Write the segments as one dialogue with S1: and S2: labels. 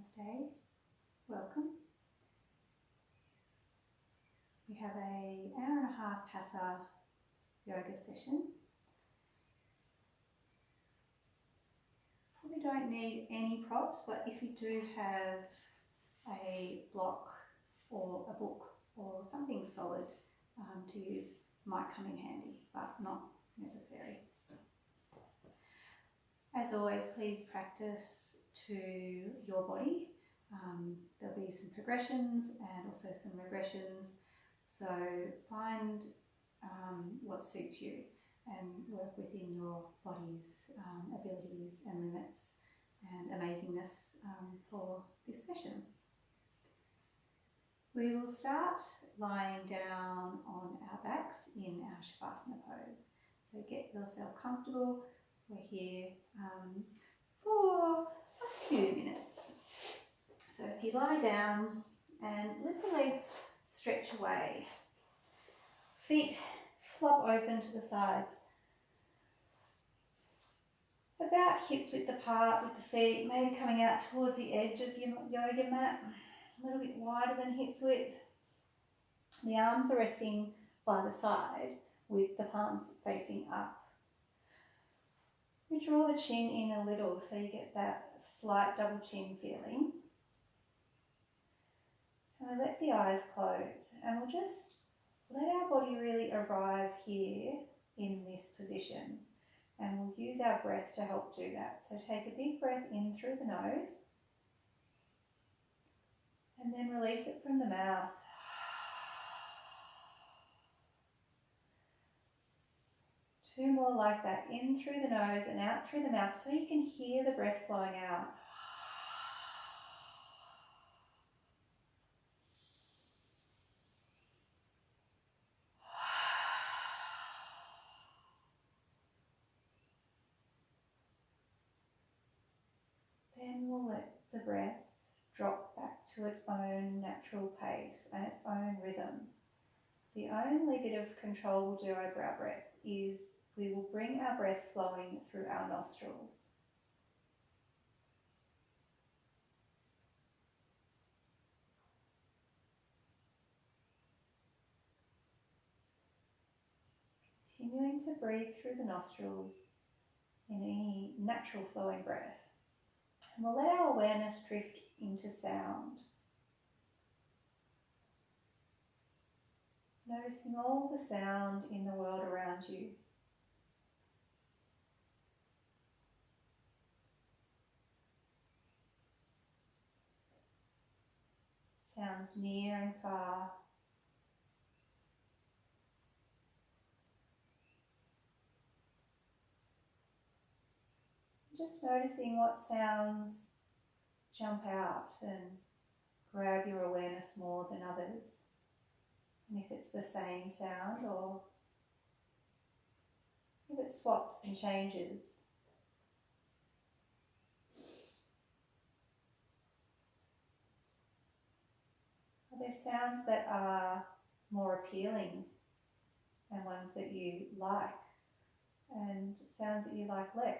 S1: Namaste, welcome. We have an hour and a half Hatha yoga session. Probably don't need any props, but if you do have a block or a book or something solid to use, might come in handy, but not necessary. As always, please practice to your body. There'll be some progressions and also some regressions. So find what suits you and work within your body's abilities and limits and amazingness for this session. We will start lying down on our backs in our Shavasana pose. So get yourself comfortable. We're here for a few minutes. So if you lie down and let the legs stretch away, feet flop open to the sides, about hips width apart with the feet, maybe coming out towards the edge of your yoga mat, a little bit wider than hips width. The arms are resting by the side with the palms facing up. We draw the chin in a little so you get that slight double chin feeling. And we let the eyes close and we'll just let our body really arrive here in this position. And we'll use our breath to help do that. So take a big breath in through the nose and then release it from the mouth. Two more like that, in through the nose and out through the mouth so you can hear the breath flowing out. Then we'll let the breath drop back to its own natural pace and its own rhythm. The only bit of control we'll do over our breath is we will bring our breath flowing through our nostrils. Continuing to breathe through the nostrils in any natural flowing breath. And we'll let our awareness drift into sound. Noticing all the sound in the world around you. Sounds near and far. Just noticing what sounds jump out and grab your awareness more than others. And if it's the same sound or if it swaps and changes. Are there sounds that are more appealing and ones that you like and sounds that you like less?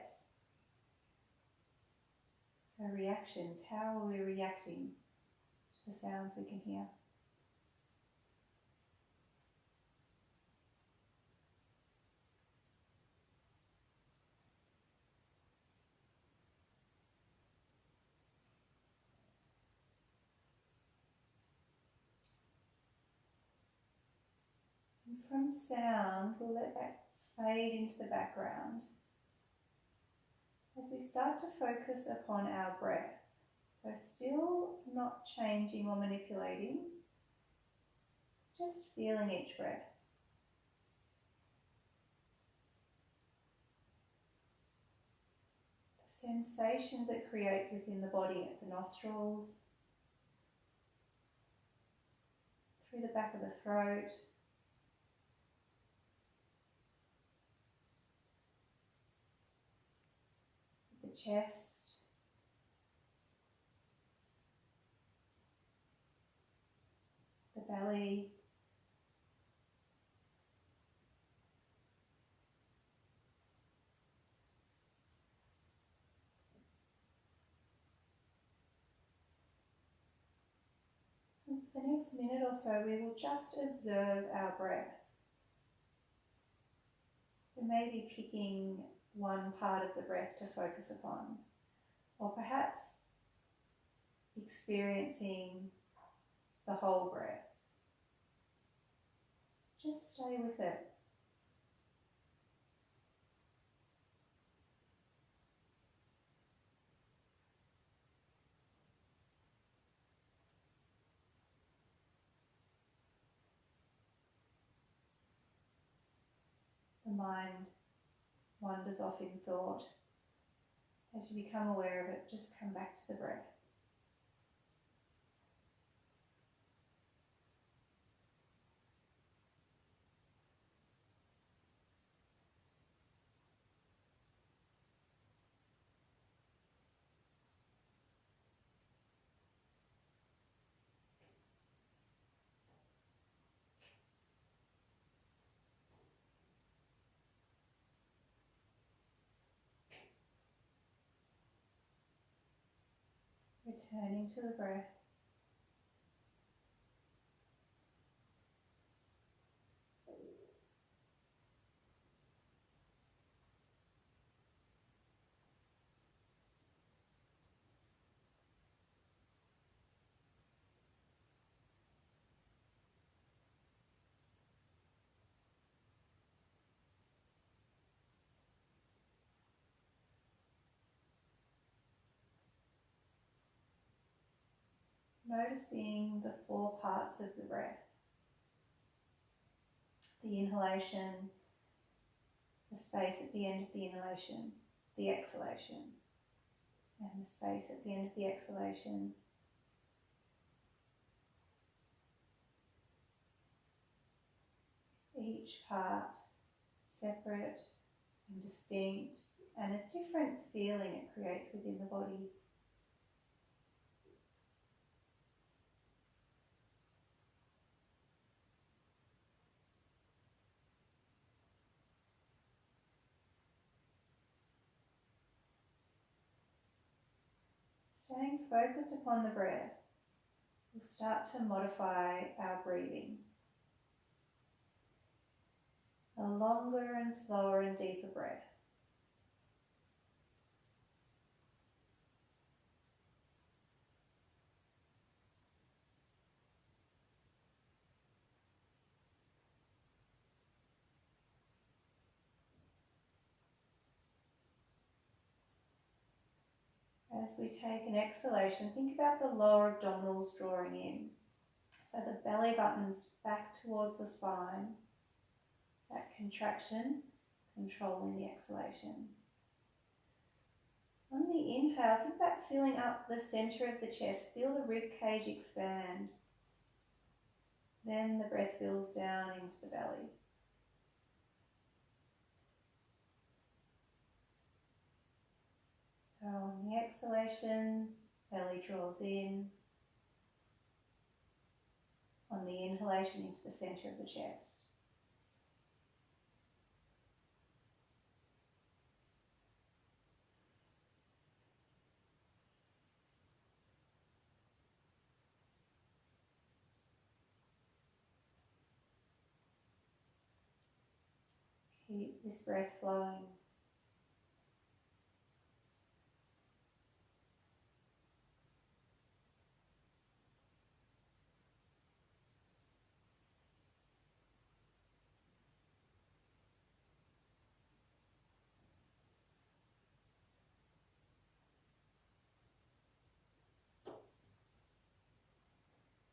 S1: So reactions, how are we reacting to the sounds we can hear? And from sound, we'll let that fade into the background as we start to focus upon our breath. So still not changing or manipulating, just feeling each breath. The sensations it creates within the body at the nostrils, through the back of the throat, the chest, the belly, for the next minute or so, we will just observe our breath. So maybe picking one part of the breath to focus upon, or perhaps experiencing the whole breath. Just stay with it. The mind wanders off in thought. As you become aware of it, just come back to the breath. Returning to the breath. Noticing the four parts of the breath. The inhalation, the space at the end of the inhalation, the exhalation, and the space at the end of the exhalation. Each part separate and distinct, and a different feeling it creates within the body. Staying focused upon the breath, we'll start to modify our breathing. A longer and slower and deeper breath. As we take an exhalation, think about the lower abdominals drawing in. So the belly button's back towards the spine. That contraction controlling the exhalation. On the inhale, think about filling up the center of the chest. Feel the rib cage expand. Then the breath fills down into the belly. So on the exhalation, belly draws in. On the inhalation, into the center of the chest. Keep this breath flowing.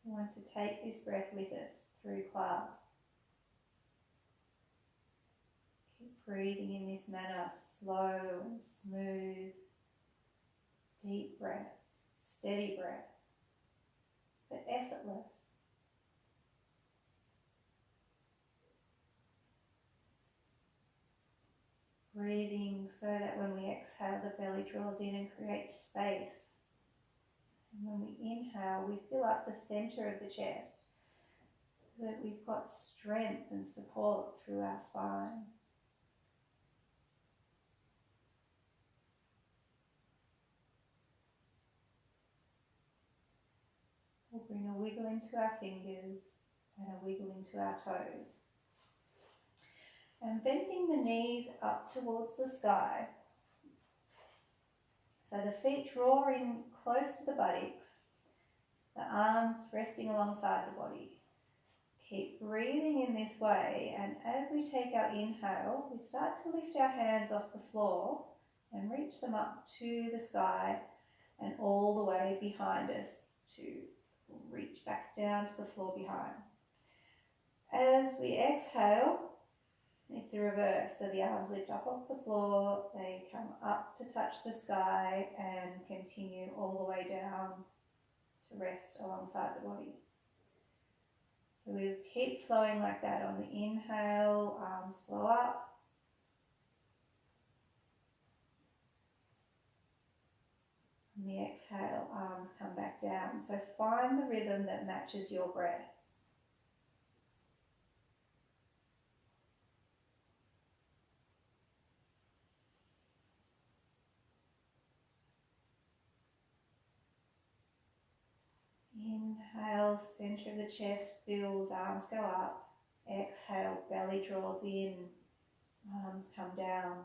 S1: We want to take this breath with us through class. Keep breathing in this manner, slow and smooth, deep breaths, steady breaths, but effortless. Breathing so that when we exhale, the belly draws in and creates space. And when we inhale, we fill up the center of the chest so that we've got strength and support through our spine. We'll bring a wiggle into our fingers and a wiggle into our toes. And bending the knees up towards the sky. So the feet draw in close to the buttocks, the arms resting alongside the body. Keep breathing in this way, and as we take our inhale, we start to lift our hands off the floor and reach them up to the sky and all the way behind us to reach back down to the floor behind. As we exhale, it's a reverse, so the arms lift up off the floor, they come up to touch the sky and continue all the way down to rest alongside the body. So we'll keep flowing like that. On the inhale, arms flow up. On the exhale, arms come back down. So find the rhythm that matches your breath. Inhale, center of the chest fills, arms go up. Exhale, belly draws in, arms come down.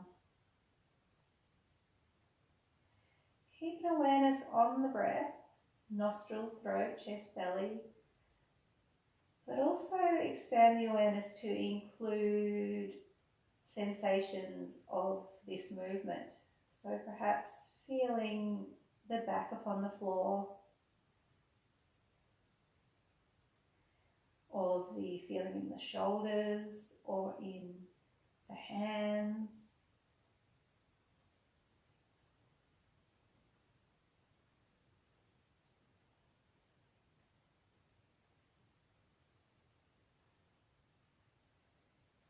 S1: Keep an awareness on the breath, nostrils, throat, chest, belly, but also expand the awareness to include sensations of this movement. So perhaps feeling the back upon the floor, or the feeling in the shoulders or in the hands.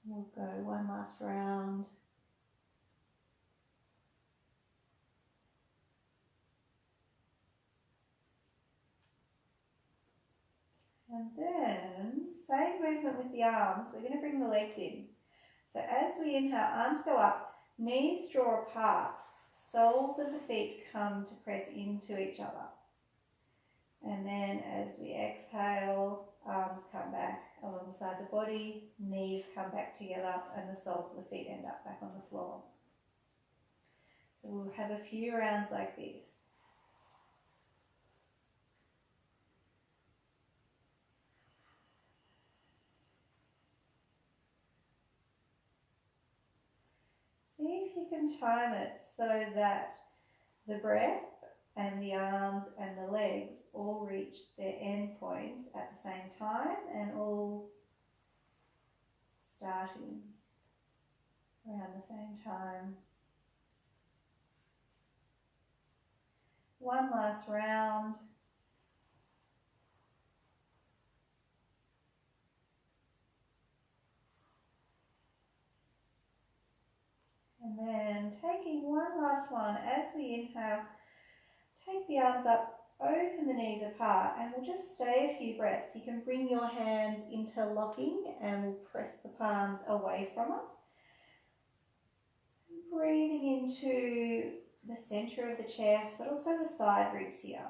S1: We'll go one last round. And then, same movement with the arms, we're going to bring the legs in. So as we inhale, arms go up, knees draw apart, soles of the feet come to press into each other. And then as we exhale, arms come back alongside the body, knees come back together, and the soles of the feet end up back on the floor. So we'll have a few rounds like this. See if you can time it so that the breath and the arms and the legs all reach their end points at the same time and all starting around the same time. One last round. And then taking one last one, as we inhale, take the arms up, open the knees apart, and we'll just stay a few breaths. You can bring your hands interlocking and we'll press the palms away from us. Breathing into the center of the chest, but also the side ribs here.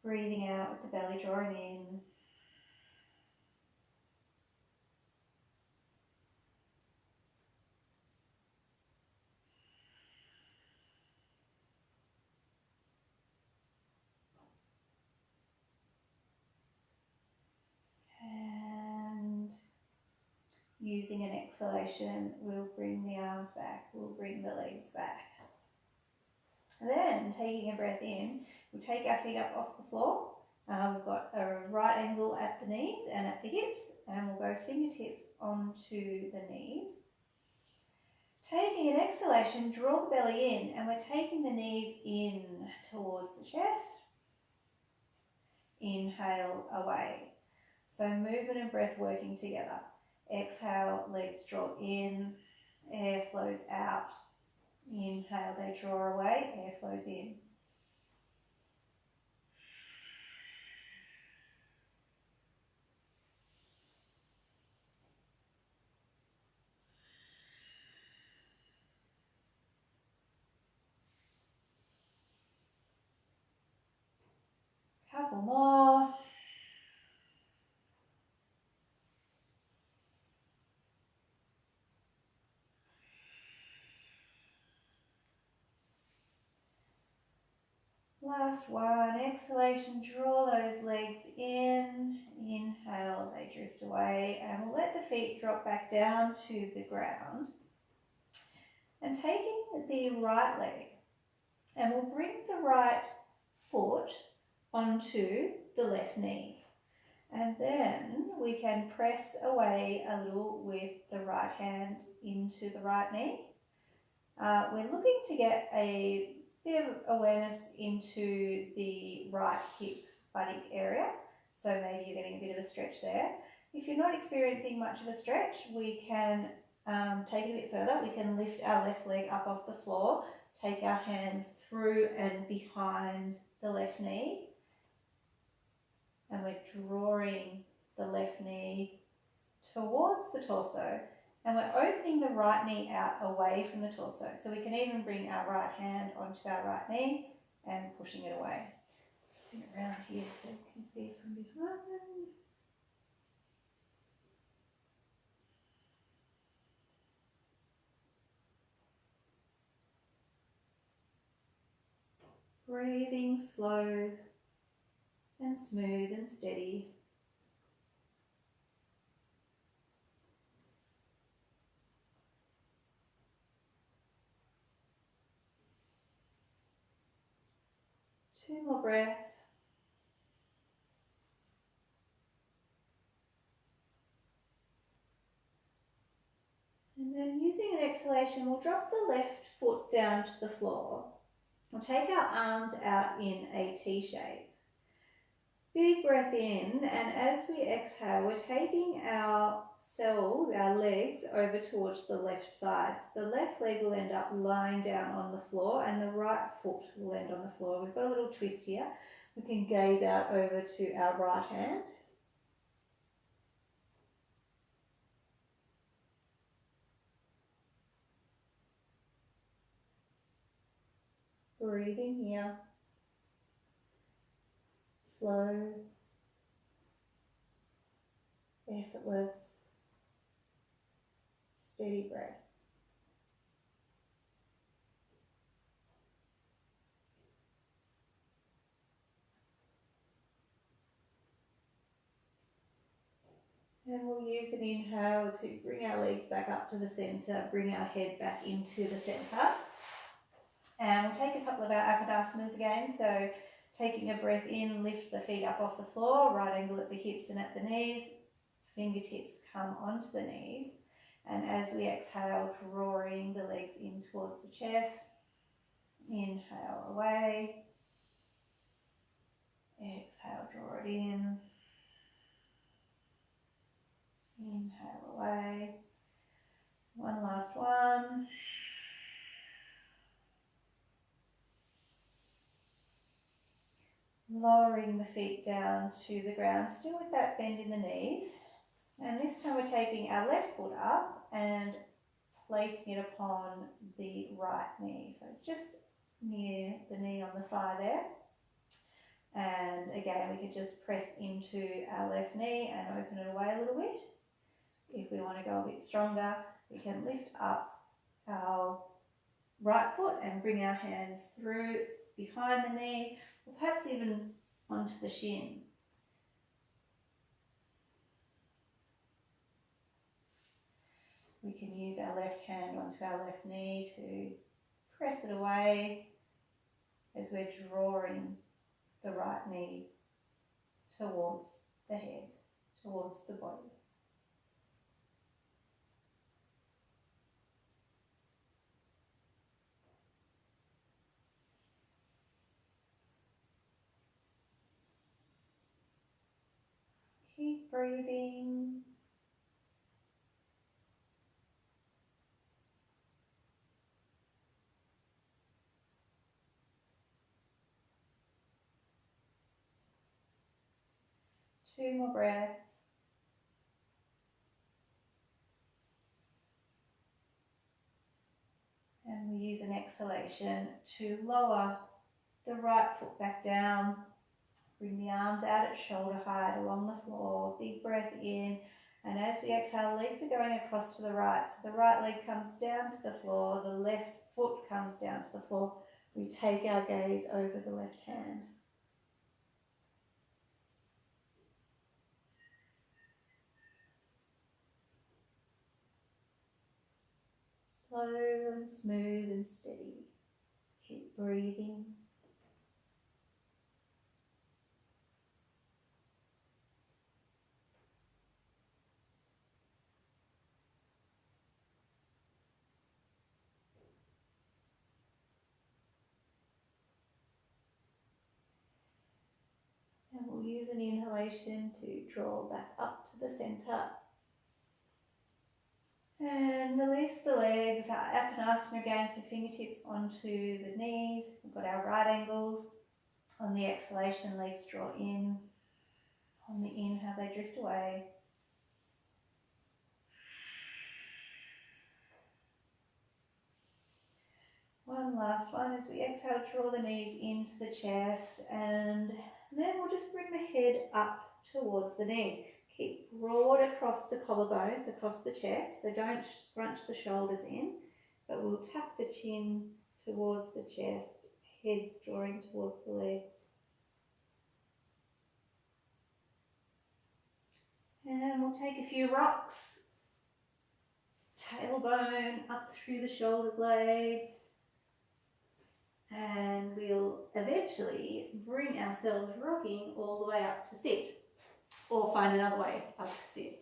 S1: Breathing out with the belly drawing in. And using an exhalation, we'll bring the arms back, we'll bring the legs back. And then taking a breath in, we'll take our feet up off the floor. We've got a right angle at the knees and at the hips, and we'll go fingertips onto the knees. Taking an exhalation, draw the belly in, and we're taking the knees in towards the chest. Inhale, away. So movement and breath working together. Exhale, legs draw in, air flows out. Inhale, they draw away, air flows in. couple more. Last one, exhalation, draw those legs in. Inhale, they drift away, and we'll let the feet drop back down to the ground. And taking the right leg, and we'll bring the right foot onto the left knee. And then we can press away a little with the right hand into the right knee. We're looking to get a bit of awareness into the right hip buttock area. So maybe you're getting a bit of a stretch there. If you're not experiencing much of a stretch, we can take it a bit further. We can lift our left leg up off the floor, take our hands through and behind the left knee, and we're drawing the left knee towards the torso, and we're opening the right knee out away from the torso. So we can even bring our right hand onto our right knee and pushing it away. Spin it around here so you can see from behind. Breathing slow and smooth and steady. Two more breaths. And then using an exhalation, we'll drop the left foot down to the floor. We'll take our arms out in a T shape. Big breath in, and as we exhale, we're taking our legs over towards the left side. The left leg will end up lying down on the floor and the right foot will end on the floor. We've got a little twist here. We can gaze out over to our right hand. Breathing here. Slow, effortless, steady breath. And we'll use an inhale to bring our legs back up to the centre, bring our head back into the centre. And we'll take a couple of our Apadasanas again. So taking a breath in, lift the feet up off the floor, right angle at the hips and at the knees. Fingertips come onto the knees. And as we exhale, drawing the legs in towards the chest. Inhale away. Exhale, draw it in. Inhale away. One last one. Lowering the feet down to the ground, still with that bend in the knees. And this time we're taking our left foot up and placing it upon the right knee. So just near the knee on the thigh there. And again, we could just press into our left knee and open it away a little bit. If we want to go a bit stronger, we can lift up our right foot and bring our hands through behind the knee, or perhaps even onto the shin. We can use our left hand onto our left knee to press it away as we're drawing the right knee towards the head, towards the body. Keep breathing. Two more breaths. And we use an exhalation to lower the right foot back down, Bring the arms out at shoulder height along the floor. Big breath in. And as we exhale, legs are going across to the right. So the right leg comes down to the floor. The left foot comes down to the floor. We take our gaze over the left hand. Slow and smooth and steady. Keep breathing. And we'll use an inhalation to draw back up to the centre. And release the legs, Apanasana again, so fingertips onto the knees. We've got our right angles. On the exhalation, legs draw in. On the inhale, they drift away. One last one. As we exhale, draw the knees into the chest, and then we'll just bring the head up towards the knees. Keep broad across the collarbones, across the chest, so don't scrunch the shoulders in, but we'll tap the chin towards the chest, head drawing towards the legs. And we'll take a few rocks, tailbone up through the shoulder blade, and we'll eventually bring ourselves rocking all the way up to sit, or find another way up to sit.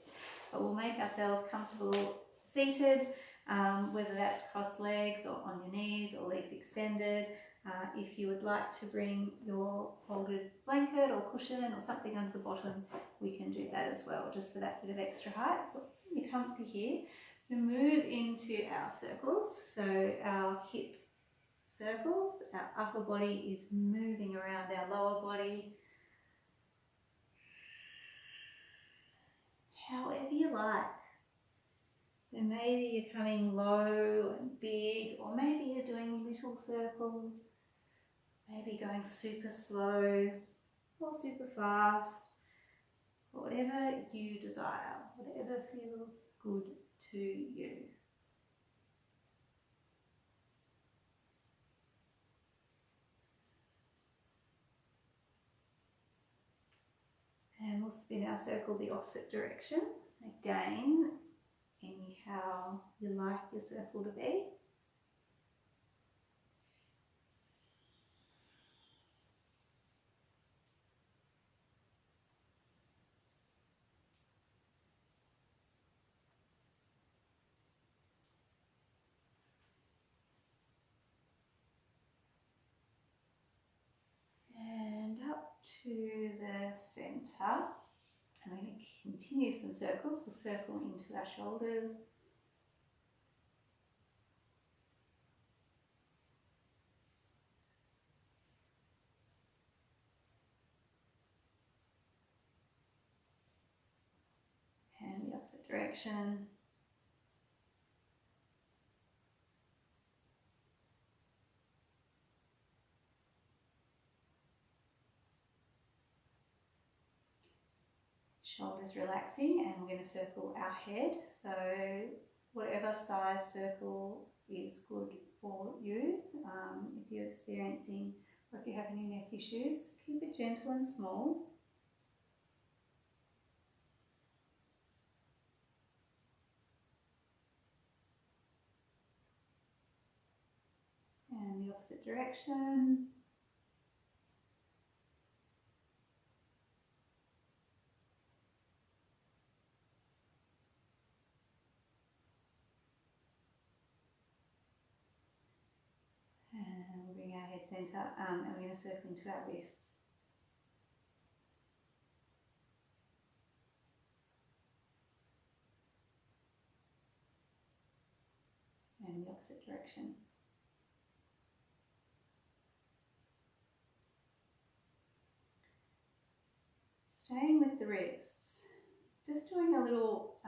S1: But we'll make ourselves comfortable seated, whether that's crossed legs or on your knees or legs extended. If you would like to bring your folded blanket or cushion or something under the bottom, we can do that as well, just for that bit of extra height. But when you're comfy here, we move into our circles. So our hip circles, our upper body is moving around our lower body. However you like. So maybe you're coming low and big, or maybe you're doing little circles, maybe going super slow or super fast, whatever you desire, whatever feels good to you. And we'll spin our circle the opposite direction. Again, anyhow you like your circle to be. And up to the centre. I'm going to continue some circles. We'll circle into our shoulders. And the opposite direction. Shoulders relaxing, and we're going to circle our head. So whatever size circle is good for you. If you're experiencing or if you have any neck issues, keep it gentle and small. And the opposite direction. And we'll bring our head centre, and we're going to circle into our wrists. And the opposite direction. Staying with the wrists, just doing a little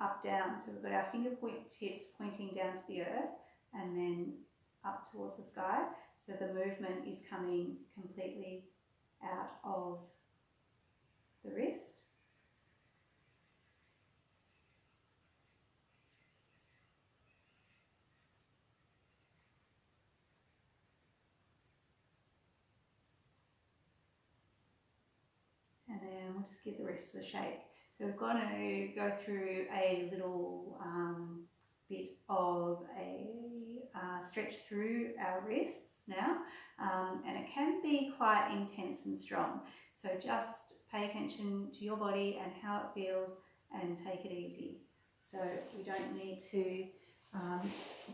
S1: up down. So we've got our finger tips pointing down to the earth and then up towards the sky. So the movement is coming completely out of the wrist. And then we'll just give the wrist a shake. So we're going to go through a little bit of a stretch through our wrists now, and it can be quite intense and strong. So just pay attention to your body and how it feels and take it easy. So we don't need to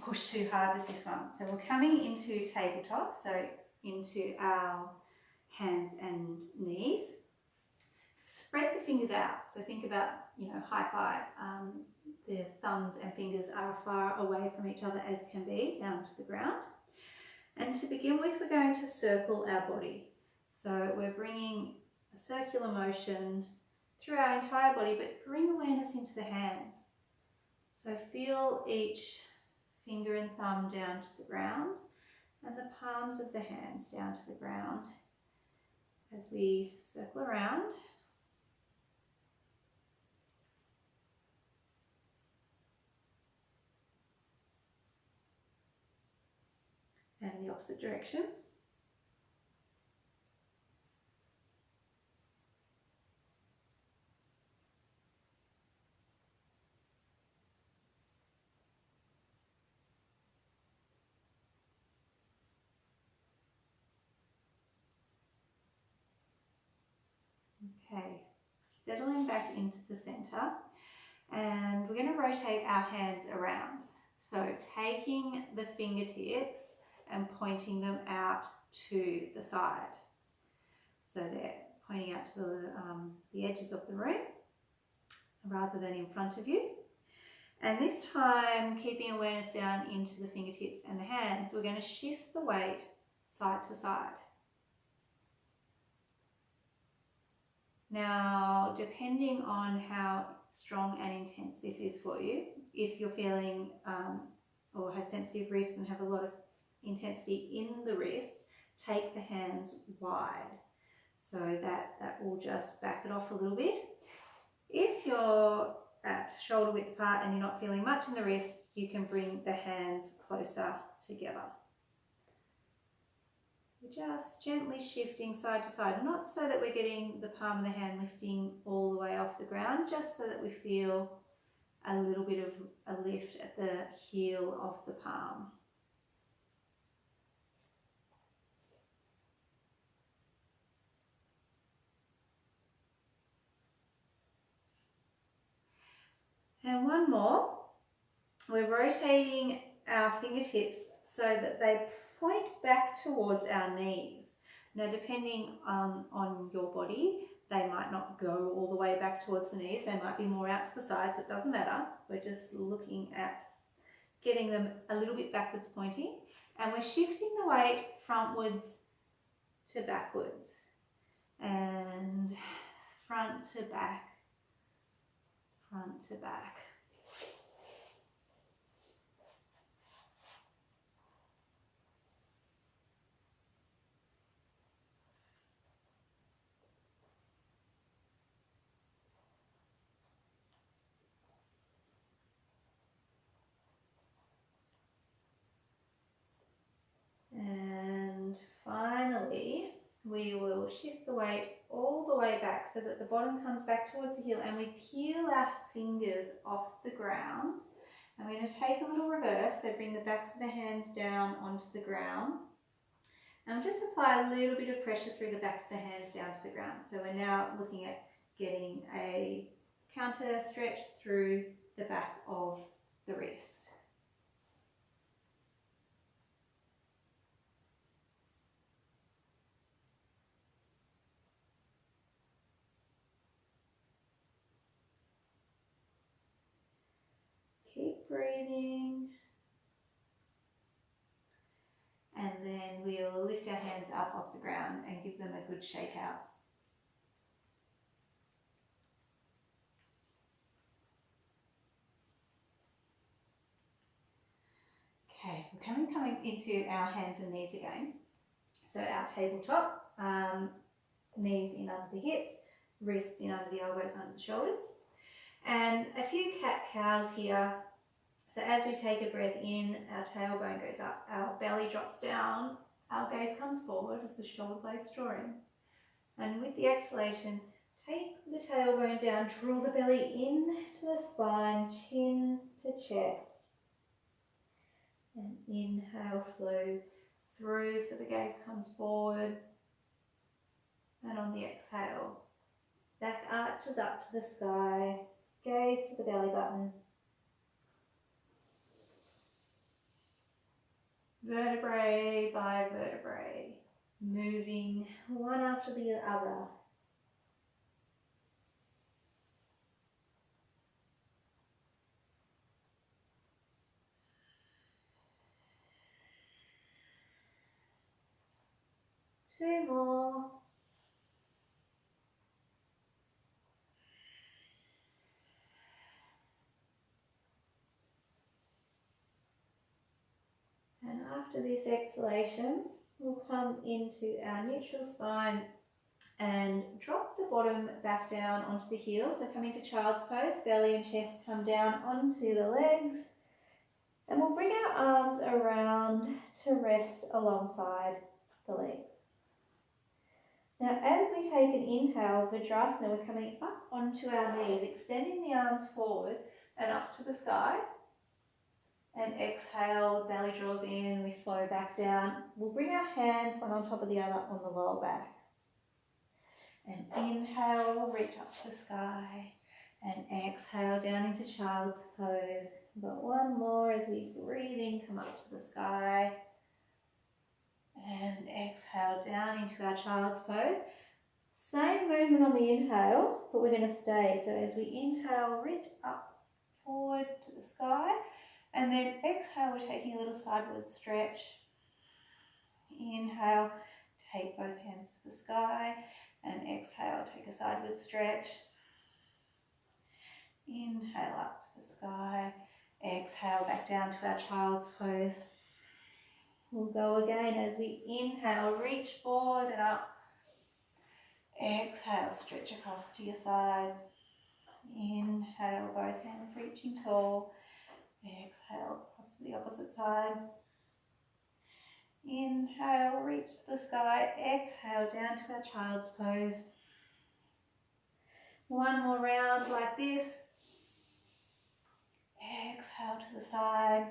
S1: push too hard with this one. So we're coming into tabletop, so into our hands and knees. Spread the fingers out. So think about, high five. The thumbs and fingers are far away from each other as can be, down to the ground. And to begin with, we're going to circle our body. So we're bringing a circular motion through our entire body, but bring awareness into the hands. So feel each finger and thumb down to the ground and the palms of the hands down to the ground as we circle around. And the opposite direction. Okay, settling back into the center, and we're going to rotate our hands around. So taking the fingertips and pointing them out to the side. So they're pointing out to the edges of the room rather than in front of you. And this time, keeping awareness down into the fingertips and the hands, we're going to shift the weight side to side. Now, depending on how strong and intense this is for you, if you're feeling or have sensitive wrists and have a lot of intensity in the wrists, take the hands wide. So that will just back it off a little bit. If you're at shoulder width apart and you're not feeling much in the wrists, you can bring the hands closer together. We're just gently shifting side to side, not so that we're getting the palm of the hand lifting all the way off the ground, just so that we feel a little bit of a lift at the heel of the palm. And one more. We're rotating our fingertips so that they point back towards our knees. Now, depending on your body, they might not go all the way back towards the knees. They might be more out to the sides. It doesn't matter. We're just looking at getting them a little bit backwards pointing. And we're shifting the weight frontwards to backwards. And front to back, front to back. And finally, we will shift the weight all the way back so that the bottom comes back towards the heel, and we peel our fingers off the ground. And we're going to take a little reverse, so bring the backs of the hands down onto the ground. And just apply a little bit of pressure through the backs of the hands down to the ground. So we're now looking at getting a counter stretch through the back of the wrist. Keep breathing. And then we'll lift our hands up off the ground and give them a good shake out. Okay, we're coming into our hands and knees again. So our tabletop, knees in under the hips, wrists in under the elbows, under the shoulders. And a few cat-cows here. So as we take a breath in, our tailbone goes up, our belly drops down, our gaze comes forward as the shoulder blades draw in. And with the exhalation, take the tailbone down, draw the belly in to the spine, chin to chest. And inhale, flow through so the gaze comes forward. And on the exhale, back arches up to the sky, gaze to the belly button. Vertebrae by vertebrae, moving one after the other. Two more. And after this exhalation, we'll come into our neutral spine and drop the bottom back down onto the heels. So come into child's pose, belly and chest come down onto the legs. And we'll bring our arms around to rest alongside the legs. Now as we take an inhale, Vajrasana, we're coming up onto our knees, extending the arms forward and up to the sky. And exhale, belly draws in, we flow back down. We'll bring our hands one on top of the other on the lower back. And inhale, reach up to the sky. And exhale down into child's pose. We've got one more as we breathe in, come up to the sky. And exhale down into our child's pose. Same movement on the inhale, but we're going to stay. So as we inhale, reach up forward to the sky. And then exhale, we're taking a little sideward stretch. Inhale, take both hands to the sky. And exhale, take a sideward stretch. Inhale up to the sky. Exhale back down to our child's pose. We'll go again as we inhale, reach forward and up. Exhale, stretch across to your side. Inhale, both hands reaching tall. Exhale, across to the opposite side. Inhale, reach to the sky. Exhale, down to our child's pose. One more round like this. Exhale to the side.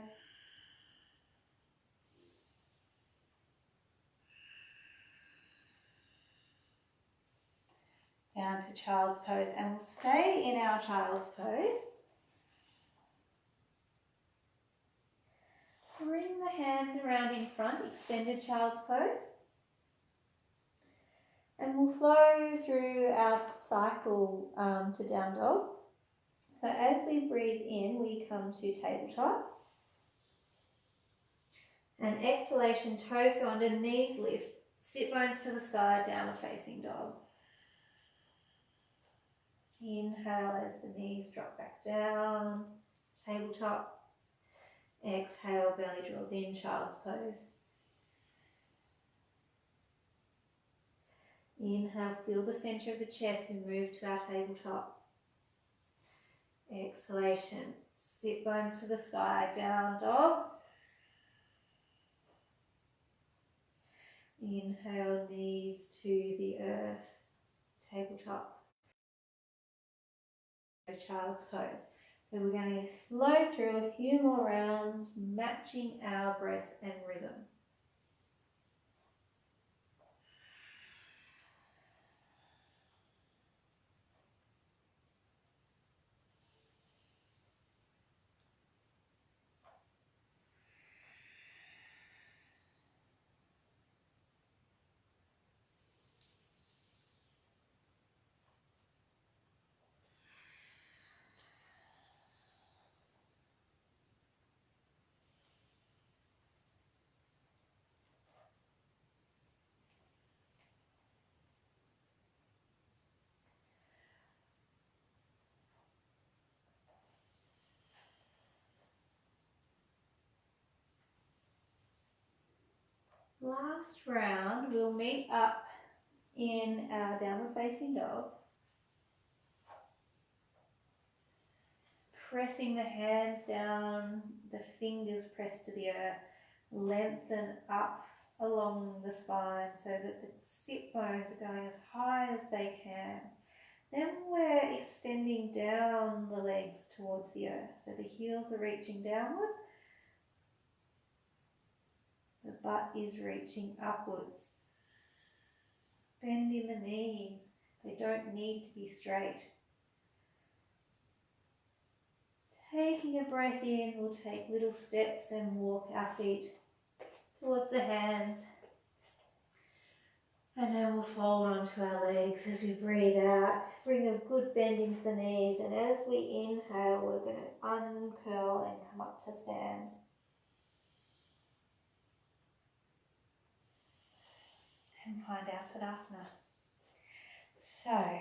S1: Down to child's pose, and we'll stay in our child's pose. Bring the hands around in front, extended child's pose. And we'll flow through our cycle to down dog. So as we breathe in, we come to tabletop. And exhalation, toes go under, knees lift, sit bones to the sky, downward facing dog. Inhale as the knees drop back down, tabletop. Exhale, belly draws in, child's pose. Inhale, feel the center of the chest, we move to our tabletop. Exhalation, sit bones to the sky, down dog. Inhale, knees to the earth, tabletop. Child's pose. So we're going to flow through a few more rounds, matching our breath and rhythm. Last round, we'll meet up in our downward facing dog. pressing the hands down, the fingers pressed to the earth. Lengthen up along the spine so that the sit bones are going as high as they can. Then we're extending down the legs towards the earth. So the heels are reaching downwards. The butt is reaching upwards. Bend in the knees. They don't need to be straight. Taking a breath in, we'll take little steps and walk our feet towards the hands. And then we'll fold onto our legs as we breathe out. Bring a good bend into the knees. And as we inhale, we're going to uncurl and come up to stand. And find our Tadasana. So,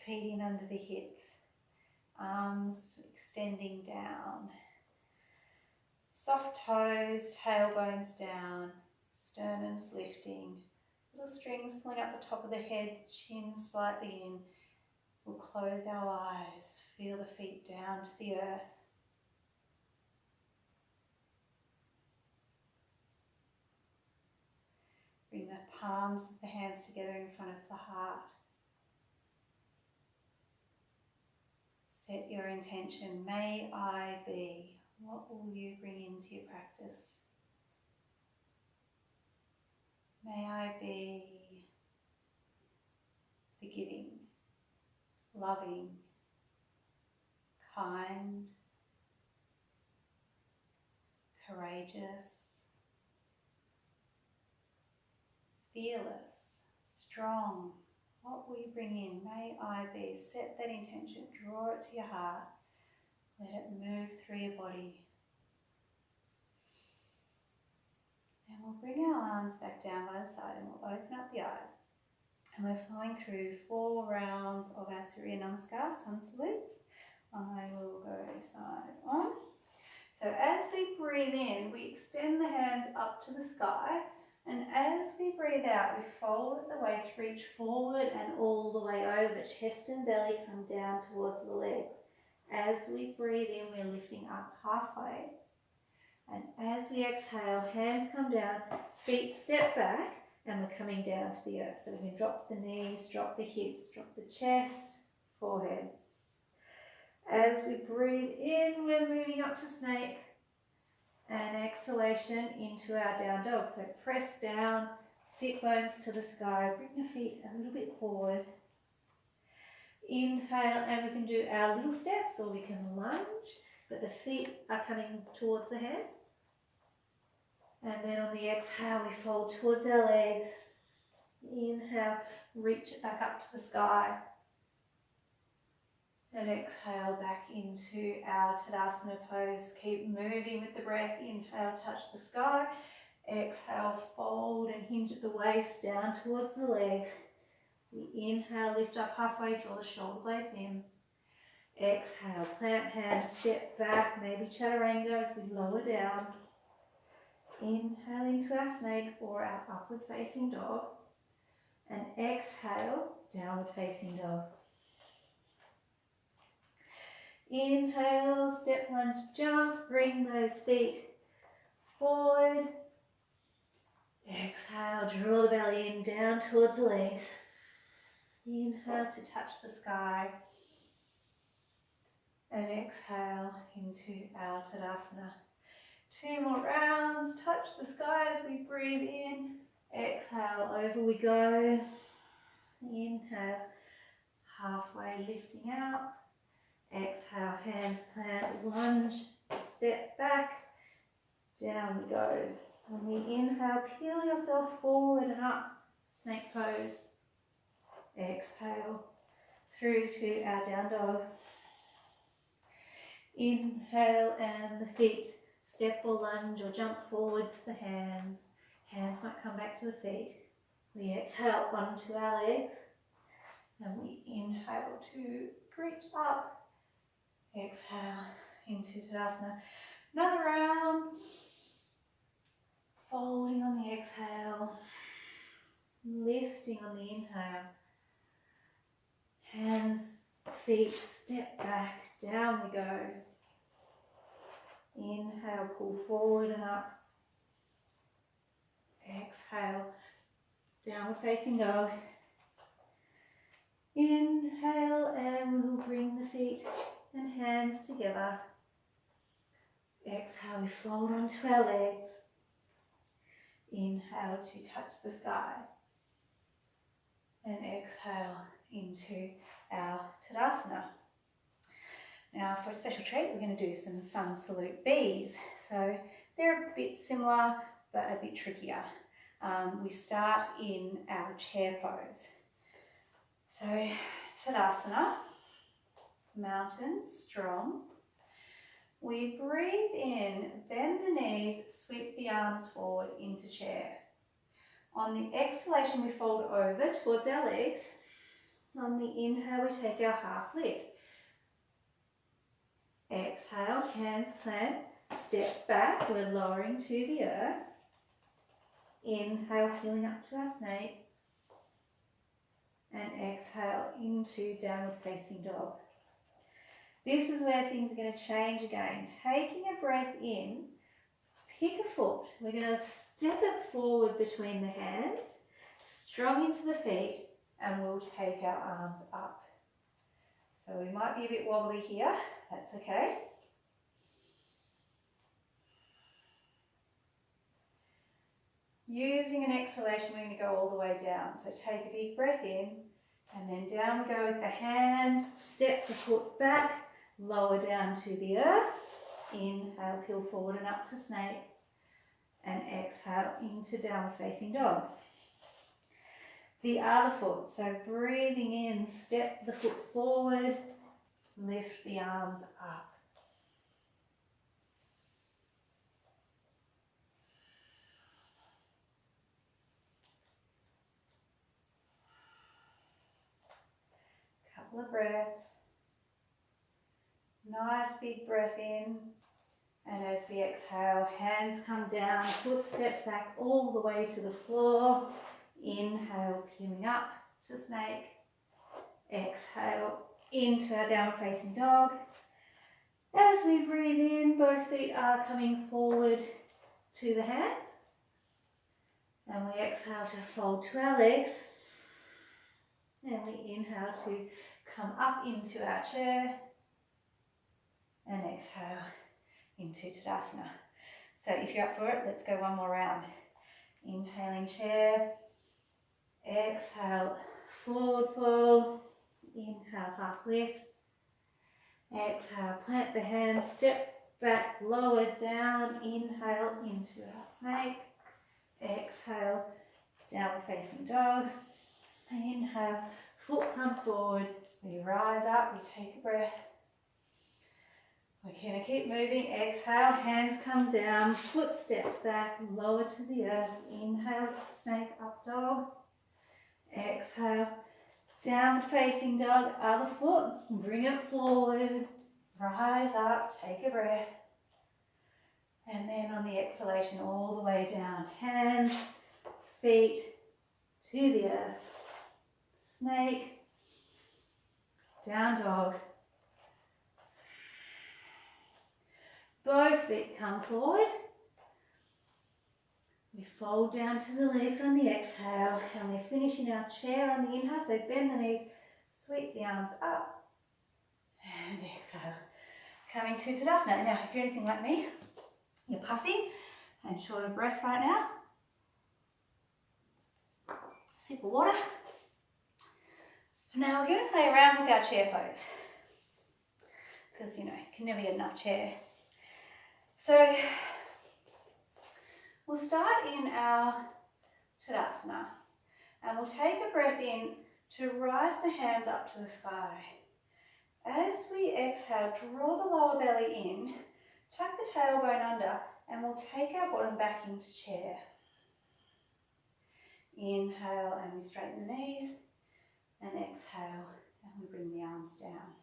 S1: feet in under the hips. Arms extending down. Soft toes, tailbones down. Sternums lifting. Little strings pulling up the top of the head, chin slightly in. We'll close our eyes, feel the feet down to the earth. Bring the palms of the hands together in front of the heart. Set your intention, may I be. What will you bring into your practice? May I be forgiving, loving, kind, courageous, fearless, strong. What will you bring in? May I be. Set that intention, draw it to your heart. Let it move through your body. And we'll bring our arms back down by the side and we'll open up the eyes. And we're flowing through 4 rounds of our Surya Namaskar, sun salutes. I will go side on. So as we breathe in, we extend the hands up to the sky. And as we breathe out, we fold at the waist, reach forward and all the way over. Chest and belly come down towards the legs. As we breathe in, we're lifting up halfway. And as we exhale, hands come down, feet step back, and we're coming down to the earth. So we can drop the knees, drop the hips, drop the chest, forehead. As we breathe in, we're moving up to snake. And exhalation into our down dog. So press down, sit bones to the sky, bring the feet a little bit forward. Inhale, and we can do our little steps or we can lunge, but the feet are coming towards the hands. And then on the exhale, we fold towards our legs. Inhale, reach it back up to the sky. And exhale back into our Tadasana pose. Keep moving with the breath. Inhale, touch the sky. Exhale, fold and hinge at the waist down towards the legs. We inhale, lift up halfway, draw the shoulder blades in. Exhale, plant hands, step back, maybe chaturanga as we lower down. Inhale into our snake or our upward facing dog. And exhale, downward facing dog. Inhale, step lunge, jump, bring those feet forward. Exhale, draw the belly in, down towards the legs. Inhale to touch the sky. And exhale into our Tadasana. 2 more rounds, touch the sky as we breathe in. Exhale, over we go. Inhale, halfway lifting out. Exhale, hands plant, lunge, step back, down we go. When we inhale, peel yourself forward and up, snake pose. Exhale, through to our down dog. Inhale and the feet step or lunge or jump forward to the hands. Hands might come back to the feet. We exhale onto our legs and we inhale to reach up. Exhale into Tadasana. Another round. Folding on the exhale. Lifting on the inhale. Hands, feet, step back. Down we go. Inhale, pull forward and up. Exhale, downward facing dog. Inhale, and we'll bring the feet and hands together. Exhale, we fold onto our legs. Inhale to touch the sky. And exhale into our Tadasana. Now for a special treat, we're going to do some sun salute Bs. So they're a bit similar, but a bit trickier. We start in our chair pose. So Tadasana, mountain, strong. We breathe in, bend the knees, sweep the arms forward into chair. On the exhalation, we fold over towards our legs. On the inhale, we take our half lift. Exhale, hands plant, step back, we're lowering to the earth. Inhale, feeling up to our snake. And exhale into downward facing dog. This is where things are going to change again. Taking a breath in, pick a foot. We're going to step it forward between the hands, strong into the feet, and we'll take our arms up. So we might be a bit wobbly here, that's okay. Using an exhalation, we're going to go all the way down. So take a big breath in, and then down we go with the hands, step the foot back, lower down to the earth. Inhale, peel forward and up to snake. And exhale into downward facing dog. The other foot, so breathing in, step the foot forward, lift the arms up. Couple of breaths. Nice big breath in. And as we exhale, hands come down, foot steps back all the way to the floor. Inhale, peeling up to snake. Exhale, into our downward facing dog. As we breathe in, both feet are coming forward to the hands. And we exhale to fold to our legs. And we inhale to come up into our chair. And exhale into Tadasana. So if you're up for it, let's go one more round. Inhaling chair, exhale, forward fold, inhale, half lift, exhale, plant the hands, step back, lower down, inhale into our snake, exhale, downward facing dog, inhale, foot comes forward, we rise up, we take a breath. We're going to keep moving. Exhale, hands come down, foot steps back, lower to the earth. Inhale, snake, up dog. Exhale, downward facing dog, other foot, bring it forward, rise up, take a breath. And then on the exhalation, all the way down, hands, feet to the earth. Snake, down dog. Both feet come forward. We fold down to the legs on the exhale, and we're finishing our chair on the inhale. So bend the knees, sweep the arms up, and exhale. Coming to Tadasana. Now, if you're anything like me, you're puffing and short of breath right now. Sip of water. Now we're going to play around with our chair pose, because you can never get enough chair. So we'll start in our Tadasana, and we'll take a breath in to rise the hands up to the sky. As we exhale, draw the lower belly in, tuck the tailbone under, and we'll take our bottom back into chair. Inhale, and we straighten the knees, and exhale, and we bring the arms down.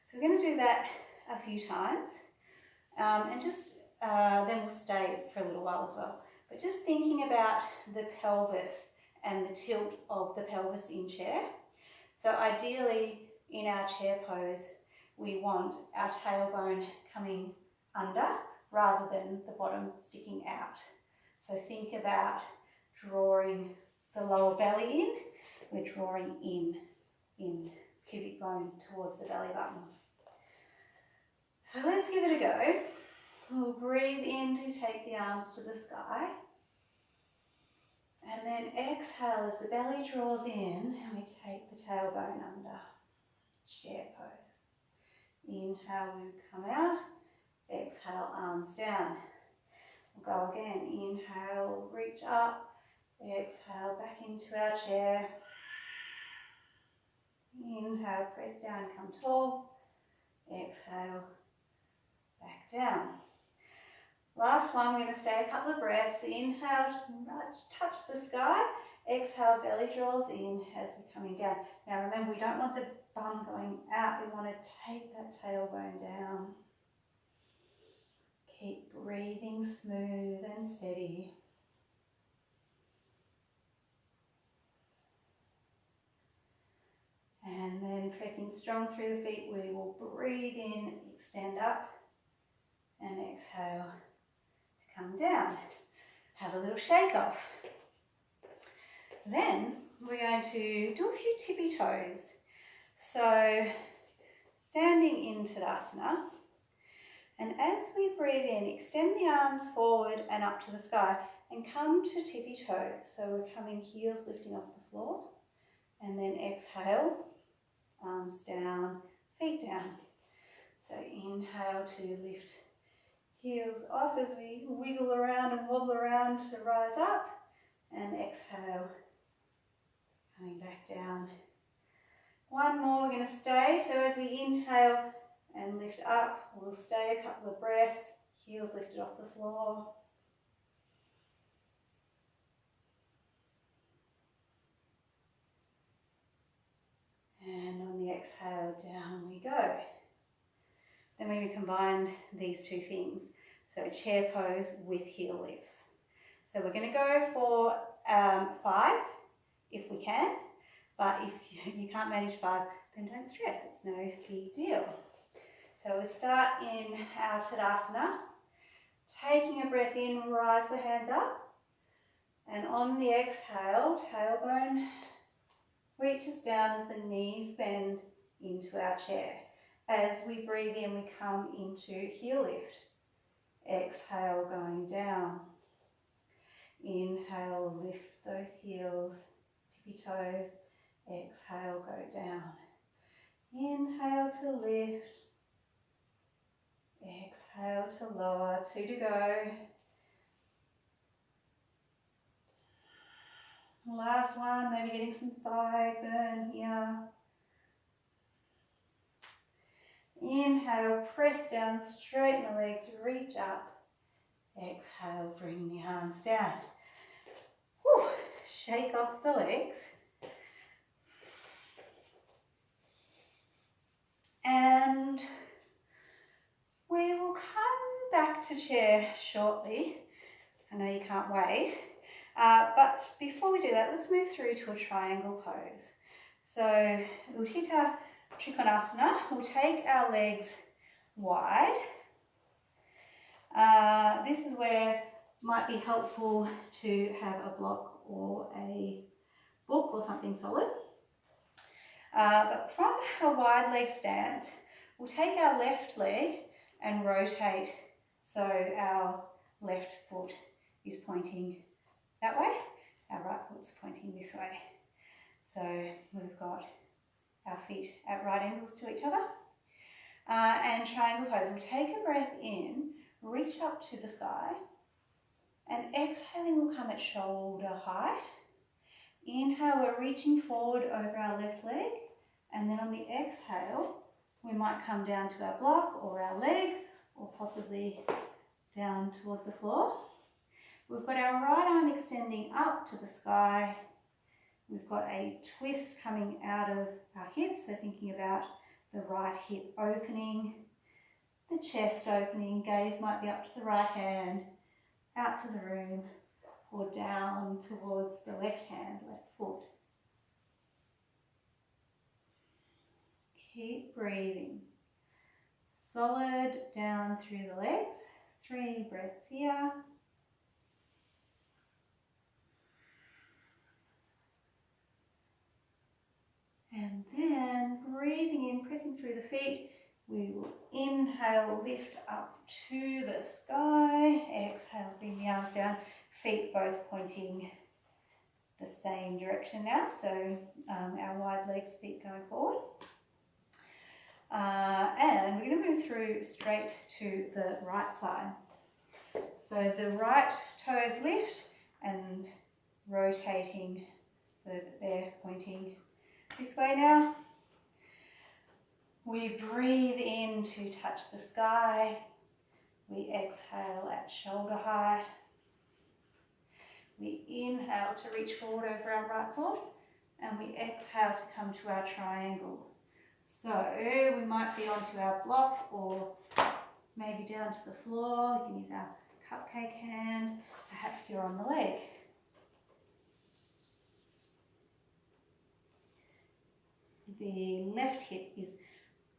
S1: So we're going to do that a few times. And just then we'll stay for a little while as well. But just thinking about the pelvis and the tilt of the pelvis in chair. So ideally in our chair pose, we want our tailbone coming under rather than the bottom sticking out. So think about drawing the lower belly in. We're drawing in pubic bone towards the belly button. So let's give it a go. We'll breathe in to take the arms to the sky. And then exhale as the belly draws in and we take the tailbone under. Chair pose. Inhale, we come out. Exhale, arms down. We'll go again. Inhale, reach up. Exhale, back into our chair. Inhale, press down, come tall. Exhale, back down. Last one, we're going to stay a couple of breaths. Inhale, touch the sky. Exhale, belly draws in as we're coming down. Now remember, we don't want the bum going out. We want to take that tailbone down. Keep breathing smooth and steady. And then pressing strong through the feet, we will breathe in, extend up, and exhale to come down. Have a little shake off. Then we're going to do a few tippy toes. So standing in Tadasana, and as we breathe in, extend the arms forward and up to the sky and come to tippy toe. So we're coming heels lifting off the floor, and then exhale, arms down, feet down. So inhale to lift heels off as we wiggle around and wobble around to rise up, and exhale, coming back down. One more, we're going to stay. So as we inhale and lift up, we'll stay a couple of breaths, heels lifted off the floor. And on the exhale, down we go. Then we're going to combine these two things. So chair pose with heel lifts. So we're going to go for 5 if we can. But if you can't manage 5, then don't stress. It's no big deal. So we'll start in our Tadasana. Taking a breath in, rise the hands up. And on the exhale, tailbone reaches down as the knees bend into our chair. As we breathe in, we come into heel lift. Exhale, going down. Inhale, lift those heels, tippy toes. Exhale, go down. Inhale to lift. Exhale to lower. 2 to go. Last one, maybe getting some thigh burn here. Inhale, press down, straighten the legs, reach up. Exhale, bring the arms down. Whew, shake off the legs. And we will come back to chair shortly. I know you can't wait. But before we do that, let's move through to a triangle pose. So Utthita Trikonasana, we'll take our legs wide. This is where it might be helpful to have a block or a book or something solid. But from a wide leg stance, we'll take our left leg and rotate so our left foot is pointing that way, our right foot's pointing this way. So we've got our feet at right angles to each other. And triangle pose, we'll take a breath in, reach up to the sky, and exhaling will come at shoulder height. Inhale, we're reaching forward over our left leg, and then on the exhale, we might come down to our block or our leg, or possibly down towards the floor. We've got our right arm extending up to the sky. We've got a twist coming out of our hips, so thinking about the right hip opening, the chest opening, gaze might be up to the right hand, out to the room, or down towards the left hand, left foot. Keep breathing. solid down through the legs. 3 breaths here. And then breathing in, pressing through the feet, we will inhale, lift up to the sky. Exhale, bring the arms down, feet both pointing the same direction now. So our wide legs, feet going forward. And we're going to move through straight to the right side. So the right toes lift and rotating so that they're pointing this way now. We breathe in to touch the sky. We exhale at shoulder height. We inhale to reach forward over our right foot, and we exhale to come to our triangle. So we might be onto our block or maybe down to the floor. You can use our cupcake hand. Perhaps you're on the leg. The left hip is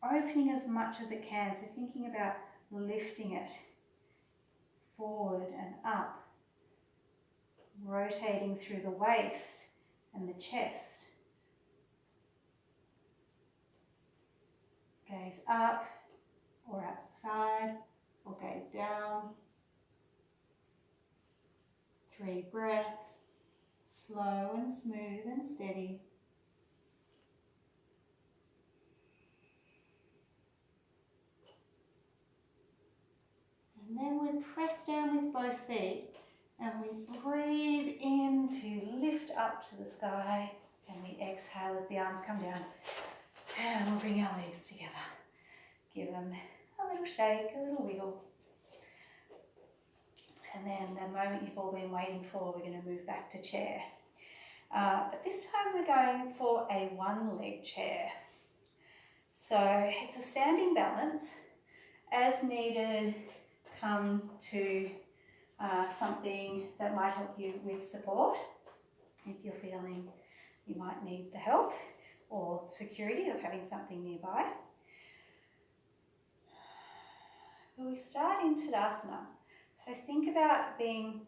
S1: opening as much as it can, so thinking about lifting it forward and up, rotating through the waist and the chest. Gaze up or out to the side, or gaze down. 3 breaths, slow and smooth and steady. And then we press down with both feet and we breathe in to lift up to the sky, and we exhale as the arms come down. And we'll bring our legs together. Give them a little shake, a little wiggle. And then the moment you've all been waiting for, we're going to move back to chair. But this time we're going for a one-leg chair. So it's a standing balance. As needed, come to something that might help you with support if you're feeling you might need the help or security of having something nearby. So we start in Tadasana. So think about being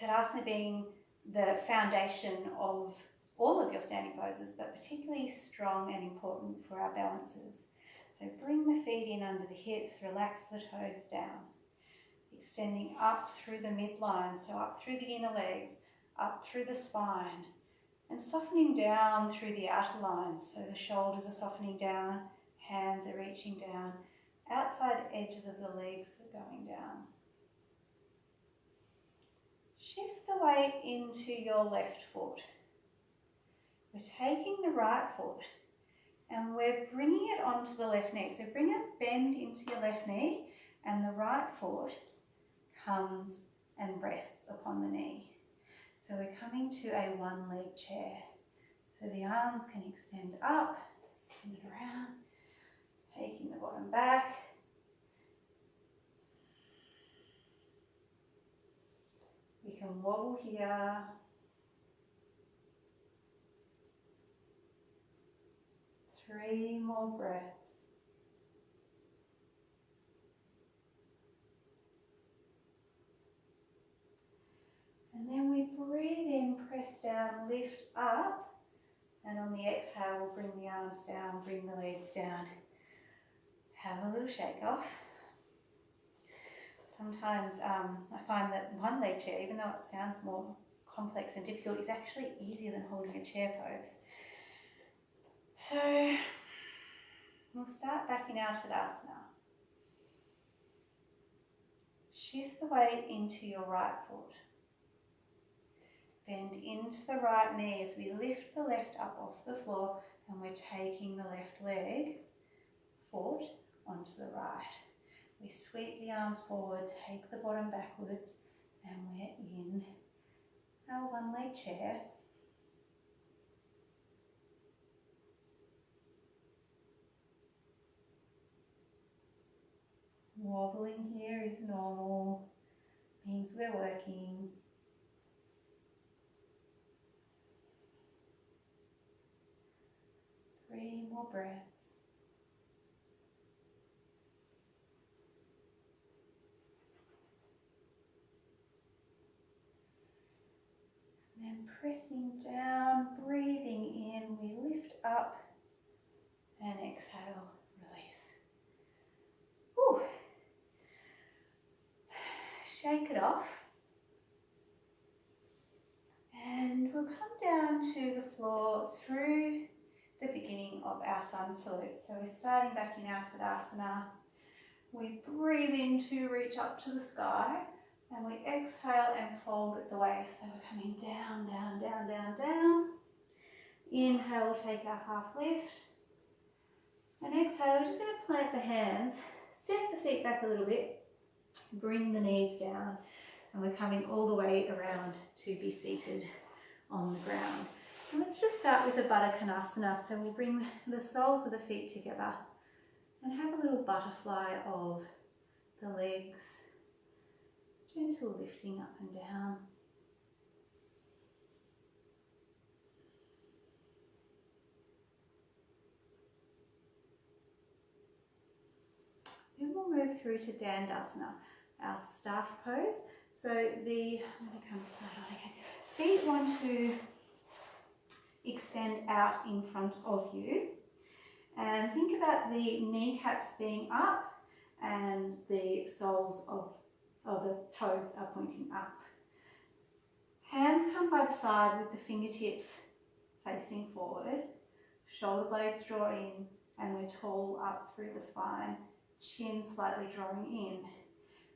S1: Tadasana being the foundation of all of your standing poses, but particularly strong and important for our balances. So bring the feet in under the hips, relax the toes down, extending up through the midline, so up through the inner legs, up through the spine, and softening down through the outer lines, so the shoulders are softening down, hands are reaching down, outside edges of the legs are going down. Shift the weight into your left foot. We're taking the right foot and we're bringing it onto the left knee. So bring it, bend into your left knee, and the right foot comes and rests upon the knee. So we're coming to a one-leg chair. So the arms can extend up, spin it around, taking the bottom back. We can wobble here. Three more breaths. And then we breathe in, press down, lift up. And on the exhale, we'll bring the arms down, bring the legs down. Have a little shake off. Sometimes I find that one leg chair, even though it sounds more complex and difficult, is actually easier than holding a chair pose. So we'll start back in our Tadasana. Shift the weight into your right foot. Bend into the right knee as we lift the left up off the floor, and we're taking the left leg, foot, onto the right. We sweep the arms forward, take the bottom backwards, and we're in our one leg chair. Wobbling here is normal, means we're working. Three more breaths. pressing down, breathing in, we lift up and exhale, release. Whew. Shake it off. And we'll come down to the floor through the beginning of our sun salute. So we're starting back in our Tadasana. We breathe in to reach up to the sky, and we exhale and fold at the waist. So we're coming down, down, down, down, down. Inhale, we'll take our half lift. And exhale, we're just going to plant the hands, step the feet back a little bit, bring the knees down, and we're coming all the way around to be seated on the ground. And let's just start with the Baddha Konasana. So we'll bring the soles of the feet together and have a little butterfly of the legs, gentle lifting up and down. Then we'll move through to Dandasana, our staff pose. So let me come side on again. Feet want to extend out in front of you, and think about the kneecaps being up and the soles of the toes are pointing up. Hands come by the side with the fingertips facing forward, shoulder blades draw in, and we're tall up through the spine, chin slightly drawing in.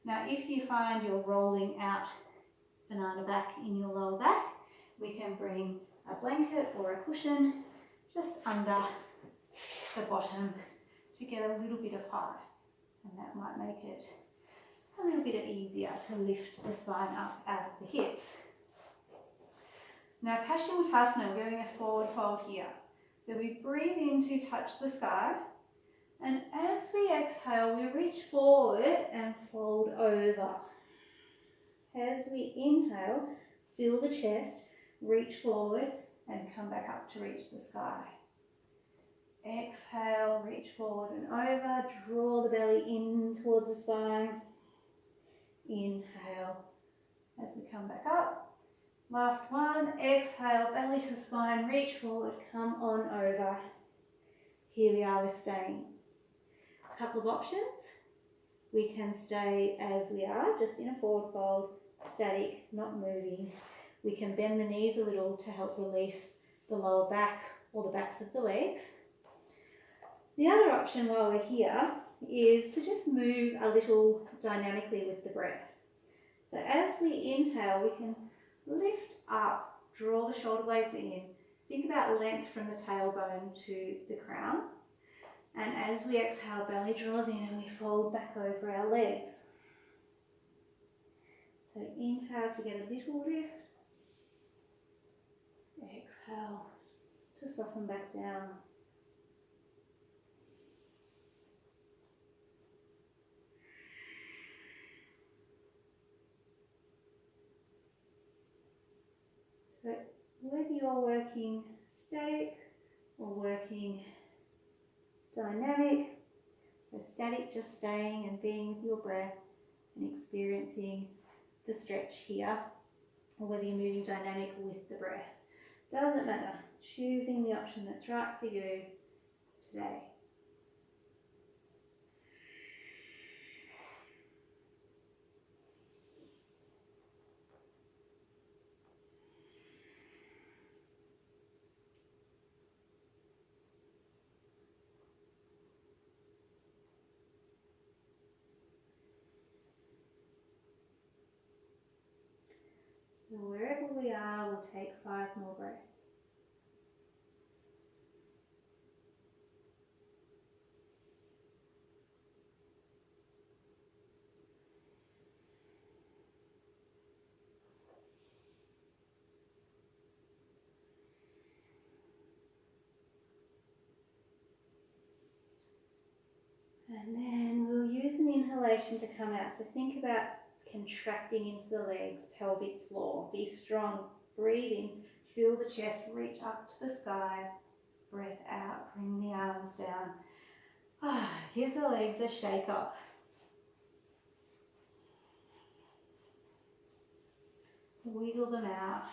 S1: Now if you find you're rolling out banana back in your lower back, we can bring a blanket or a cushion just under the bottom to get a little bit of height, and that might make it a little bit easier to lift the spine up out of the hips. Now Paschimottanasana, we're going a forward fold here. So we breathe in to touch the sky, and as we exhale we reach forward and fold over. As we inhale, fill the chest, reach forward and come back up to reach the sky. Exhale, reach forward and over, draw the belly in towards the spine. Inhale as we come back up. Last one, exhale, belly to the spine, reach forward, come on over. Here we are, we're staying. A couple of options. We can stay as we are, just in a forward fold, static, not moving. We can bend the knees a little to help release the lower back or the backs of the legs. The other option while we're here is to just move a little dynamically with the breath. So as we inhale, we can lift up, draw the shoulder blades in. Think about length from the tailbone to the crown. And as we exhale, belly draws in and we fold back over our legs. So inhale to get a little lift. Exhale to soften back down. So whether you're working static or working dynamic, so static just staying and being with your breath and experiencing the stretch here, or whether you're moving dynamic with the breath, doesn't matter. Choosing the option that's right for you today. So wherever we are, we'll take 5 more breaths. And then we'll use an inhalation to come out. So think about contracting into the legs, pelvic floor. Be strong. Breathe in, fill the chest, reach up to the sky. Breath out, bring the arms down. Give the legs a shake off. Wiggle them out.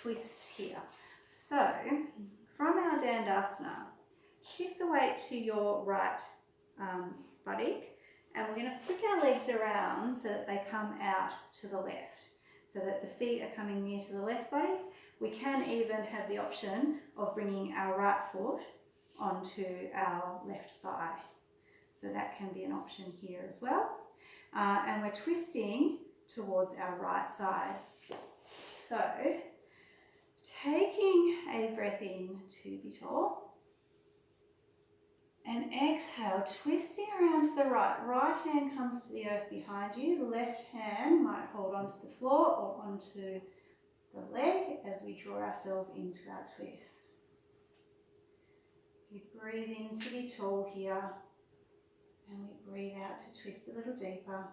S1: twist here. So from our Dandasana, shift the weight to your right buttock, and we're going to flick our legs around so that they come out to the left, so that the feet are coming near to the left buttock. We can even have the option of bringing our right foot onto our left thigh. So that can be an option here as well. And we're twisting towards our right side. So taking a breath in to be tall. And exhale, twisting around to the right. Right hand comes to the earth behind you. The left hand might hold onto the floor or onto the leg as we draw ourselves into our twist. We breathe in to be tall here, and we breathe out to twist a little deeper.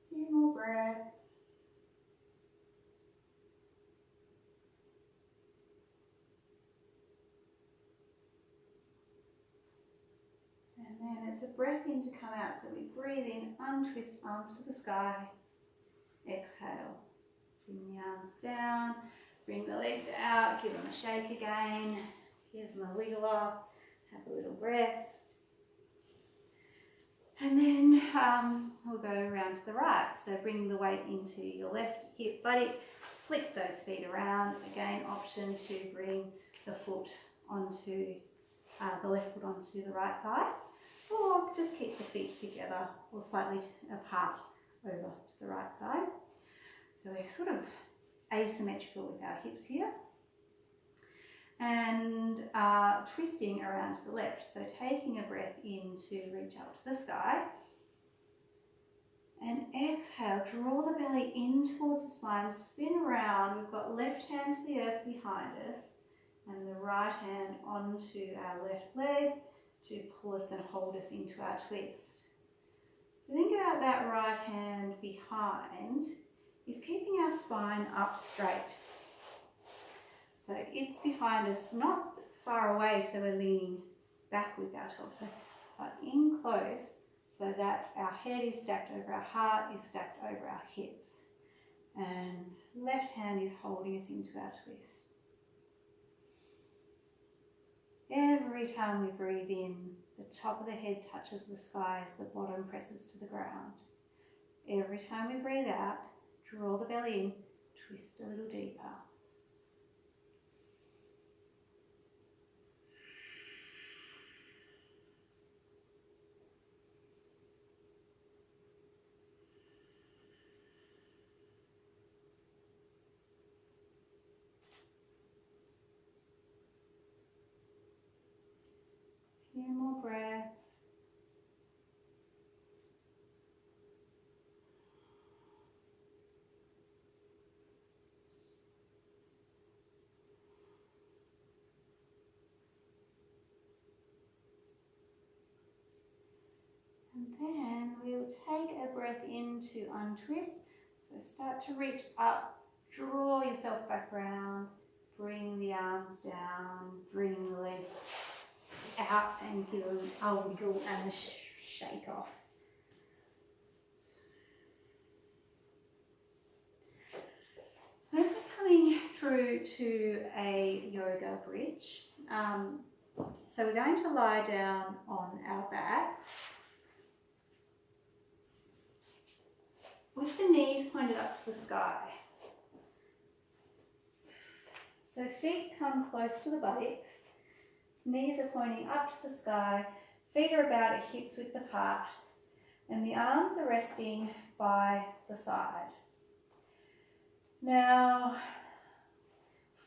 S1: A few more breaths. And then it's a breath in to come out. So we breathe in, untwist arms to the sky. Exhale. Bring the arms down. Bring the legs out. Give them a shake again. Give them a wiggle off. Have a little rest. And then we'll go around to the right. So bring the weight into your left hip buttock. Flick those feet around. Again, option to bring the foot onto the left foot onto the right thigh, or just keep the feet together or slightly apart over to the right side. So we're sort of asymmetrical with our hips here. And twisting around to the left. So taking a breath in to reach up to the sky. And exhale, draw the belly in towards the spine, spin around. We've got left hand to the earth behind us and the right hand onto our left leg to pull us and hold us into our twist. So think about that right hand behind is keeping our spine up straight. So it's behind us, not far away, so we're leaning back with our torso, but in close so that our head is stacked over our heart, is stacked over our hips. And left hand is holding us into our twist. Every time we breathe in, the top of the head touches the sky as the bottom presses to the ground. Every time we breathe out, draw the belly in, twist a little deeper. A few more breaths. And then we'll take a breath in to untwist. So start to reach up, draw yourself back round, bring the arms down, bring the legs out and give them a wiggle and a shake off. Then we're coming through to a yoga bridge. So we're going to lie down on our backs with the knees pointed up to the sky. So feet come close to the buttocks, knees are pointing up to the sky, feet are about at hips width apart, and the arms are resting by the side. Now,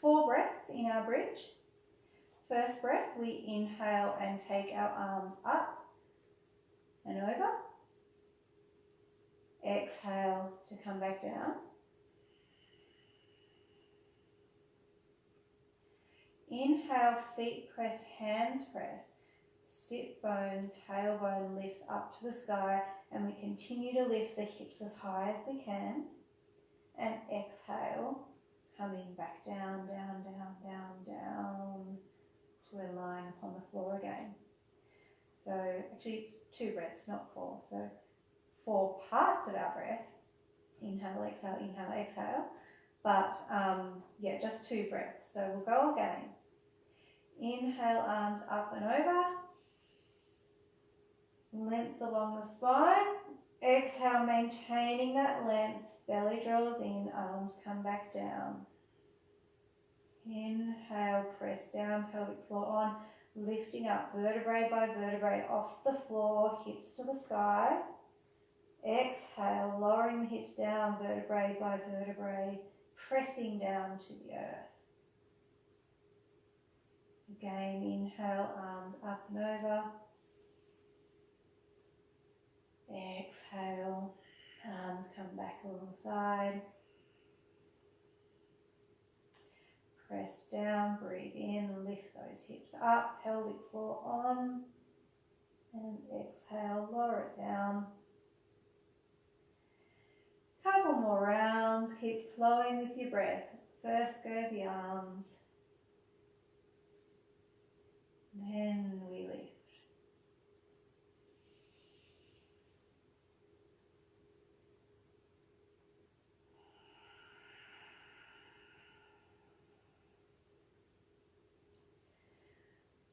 S1: 4 breaths in our bridge. First breath, we inhale and take our arms up and over. Exhale to come back down. Inhale, feet press, hands press. sit bone, tailbone lifts up to the sky, and we continue to lift the hips as high as we can. And exhale, coming back down, down, down, down, down, to a line upon the floor again. So actually it's 2 breaths, not 4. So 4 parts of our breath. Inhale, exhale. But yeah, just 2 breaths. So we'll go again. Inhale, arms up and over. Length along the spine. Exhale, maintaining that length. Belly draws in, arms come back down. Inhale, press down, pelvic floor on. Lifting up vertebrae by vertebrae off the floor, hips to the sky. Exhale, lowering the hips down, vertebrae by vertebrae, pressing down to the earth. Again, inhale, arms up and over. Exhale, arms come back alongside. Press down, breathe in, lift those hips up, pelvic floor on. And exhale, lower it down. Couple more rounds, keep flowing with your breath. First go the arms. Then we lift.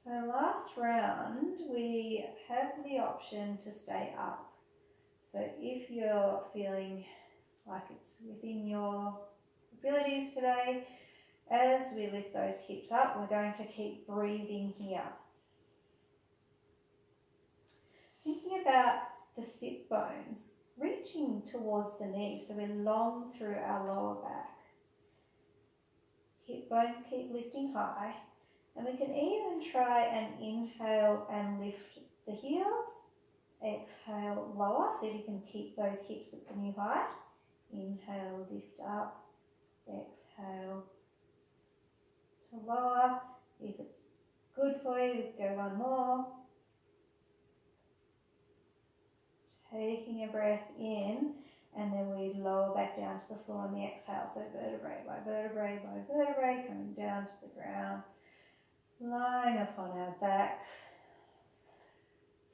S1: So last round, we have the option to stay up. So if you're feeling like it's within your abilities today, as we lift those hips up, we're going to keep breathing here. Thinking about the sit bones, reaching towards the knees, so we're long through our lower back. Hip bones keep lifting high, and we can even try and inhale and lift the heels. Exhale, lower, so you can keep those hips at the new height. Inhale, lift up. Exhale to lower. If it's good for you, go one more. Taking a breath in, and then we lower back down to the floor on the exhale. So vertebrae by vertebrae by vertebrae, coming down to the ground, lying upon our backs.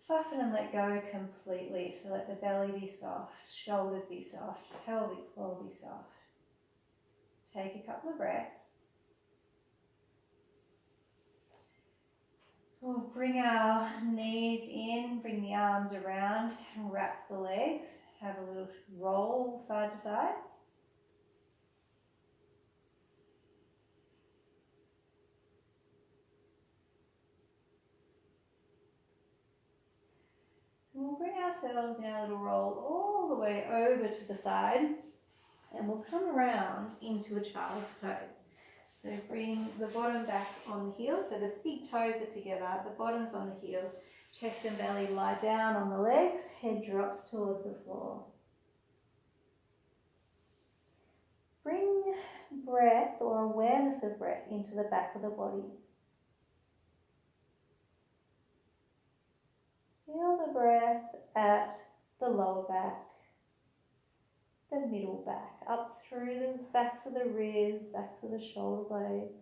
S1: Soften and let go completely. So let the belly be soft, shoulders be soft, pelvic floor be soft. Take a couple of breaths. We'll bring our knees in, bring the arms around, and wrap the legs. Have a little roll side to side. And we'll bring ourselves in our little roll all the way over to the side, and we'll come around into a child's pose. So bring the bottom back on the heels, so the big toes are together, the bottom's on the heels, chest and belly lie down on the legs, head drops towards the floor. Bring breath or awareness of breath into the back of the body. Feel the breath at the lower back, the middle back, up through the backs of the ribs, backs of the shoulder blades.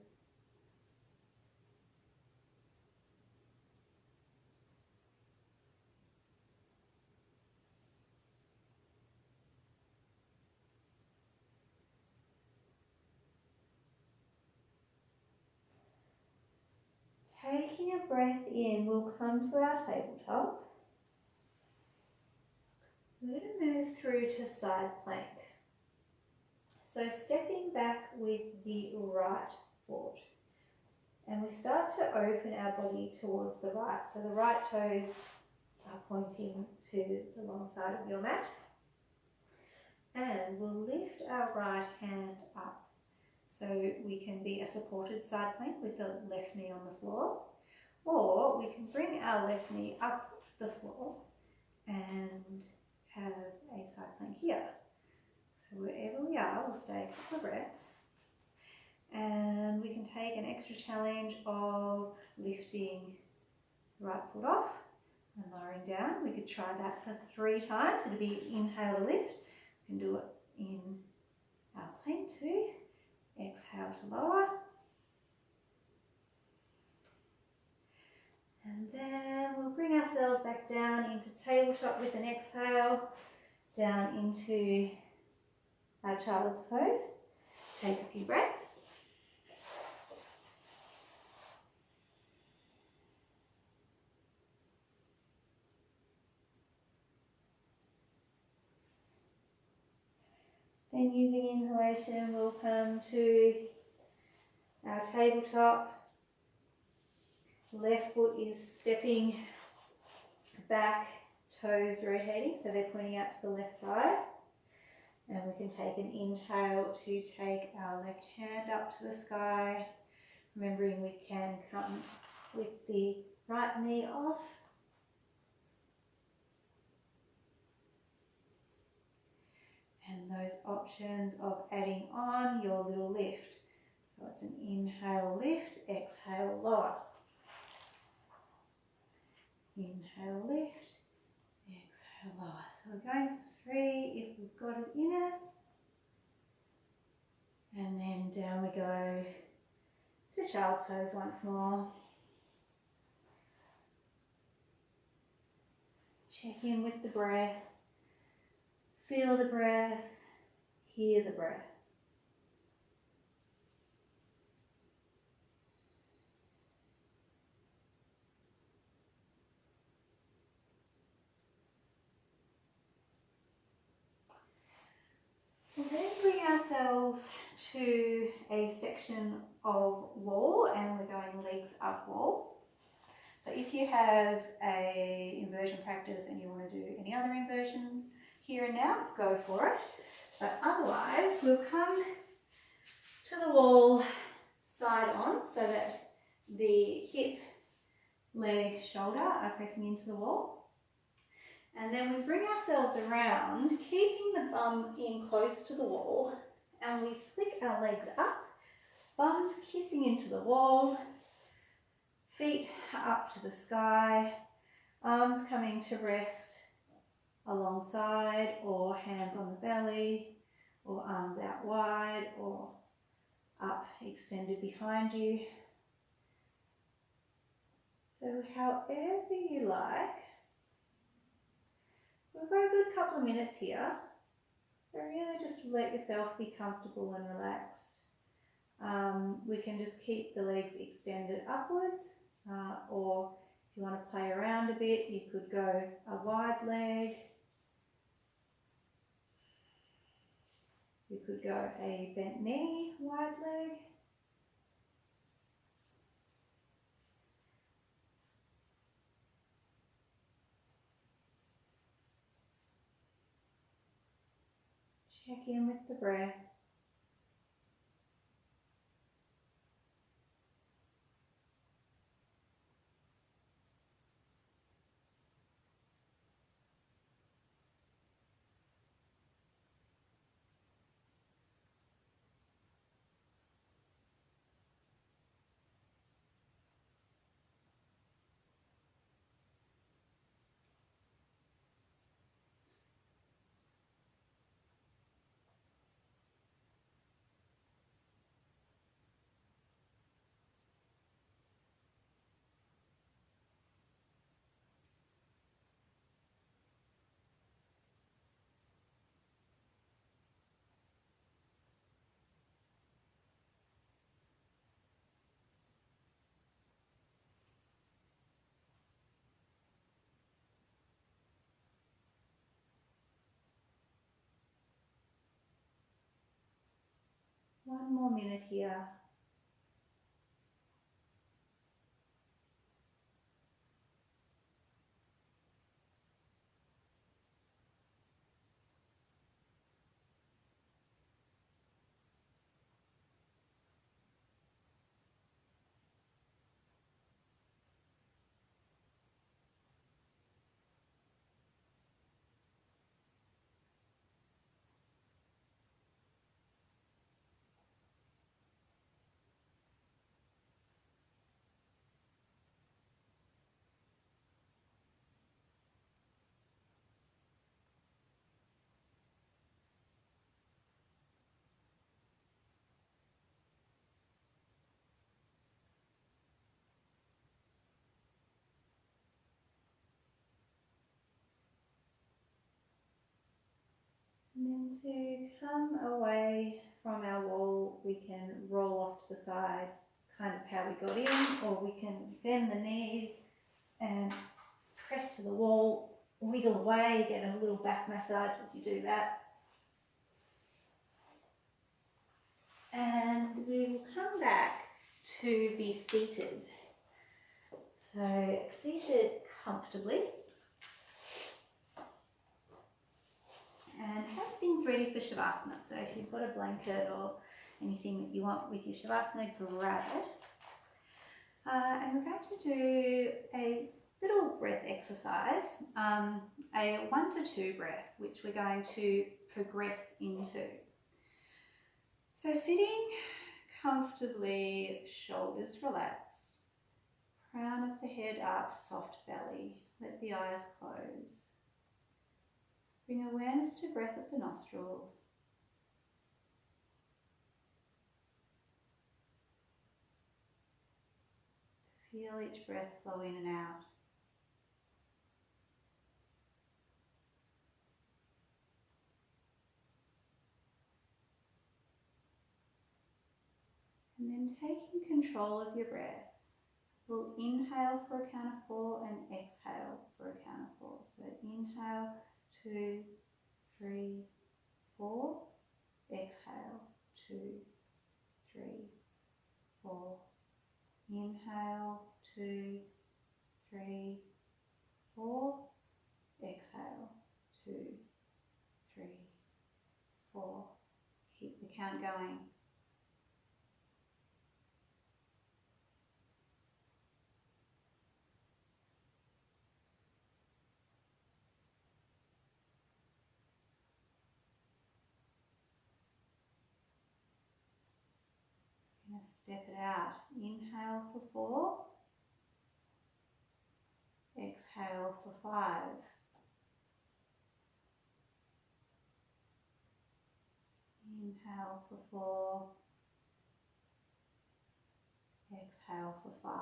S1: Taking a breath in, we'll come to our tabletop. We're going to move through to side plank. So stepping back with the right foot. And we start to open our body towards the right. So the right toes are pointing to the long side of your mat. And we'll lift our right hand up. So we can be a supported side plank with the left knee on the floor. Or we can bring our left knee up the floor and have a side plank here. So wherever we are, we'll stay a couple of breaths. And we can take an extra challenge of lifting right foot off and lowering down. We could try that for 3 times. It'll be inhale to lift. We can do it in our plank too. Exhale to lower. And then we'll bring ourselves back down into tabletop with an exhale, down into our child's pose. Take a few breaths. Then using inhalation, we'll come to our tabletop. Left foot is stepping back, toes rotating, so they're pointing out to the left side. And we can take an inhale to take our left hand up to the sky. Remembering we can come with the right knee off. And those options of adding on your little lift. So it's an inhale, lift, exhale, lower. Inhale, lift, exhale, lower. So we're going for 3 if we've got it in us. And then down we go to child's pose once more. Check in with the breath. Feel the breath. Hear the breath. We'll then bring ourselves to a section of wall, and we're going legs up wall. So if you have a inversion practice and you want to do any other inversion here and now, go for it. But otherwise, we'll come to the wall side on so that the hip, leg, shoulder are pressing into the wall. And then we bring ourselves around, keeping the bum in close to the wall, and we flick our legs up, bums kissing into the wall, feet up to the sky, arms coming to rest alongside or hands on the belly, or arms out wide or up extended behind you. So however you like. We've got a good couple of minutes here, so really just let yourself be comfortable and relaxed. We can just keep the legs extended upwards, or if you want to play around a bit, you could go a wide leg. You could go a bent knee, wide leg. Check in with the breath. One more minute here. to come away from our wall, we can roll off to the side, kind of how we got in, or we can bend the knees and press to the wall, wiggle away, get a little back massage as you do that. And we will come back to be seated. So seated comfortably. And have things ready for Shavasana. So if you've got a blanket or anything that you want with your Shavasana, grab it. And we're going to do a little breath exercise, a 1 to 2 breath, which we're going to progress into. So sitting comfortably, shoulders relaxed, crown of the head up, soft belly, let the eyes close. Bring awareness to breath at the nostrils. Feel each breath flow in and out. And then taking control of your breath, we'll inhale for a count of 4 and exhale for a count of 4. So inhale, 2, 3, 4. Exhale, 2, 3, 4. Inhale, 2, 3, 4. Exhale, 2, 3, 4. Keep the count going. Step it out. Inhale for 4. Exhale for 5. Inhale for 4. Exhale for 5.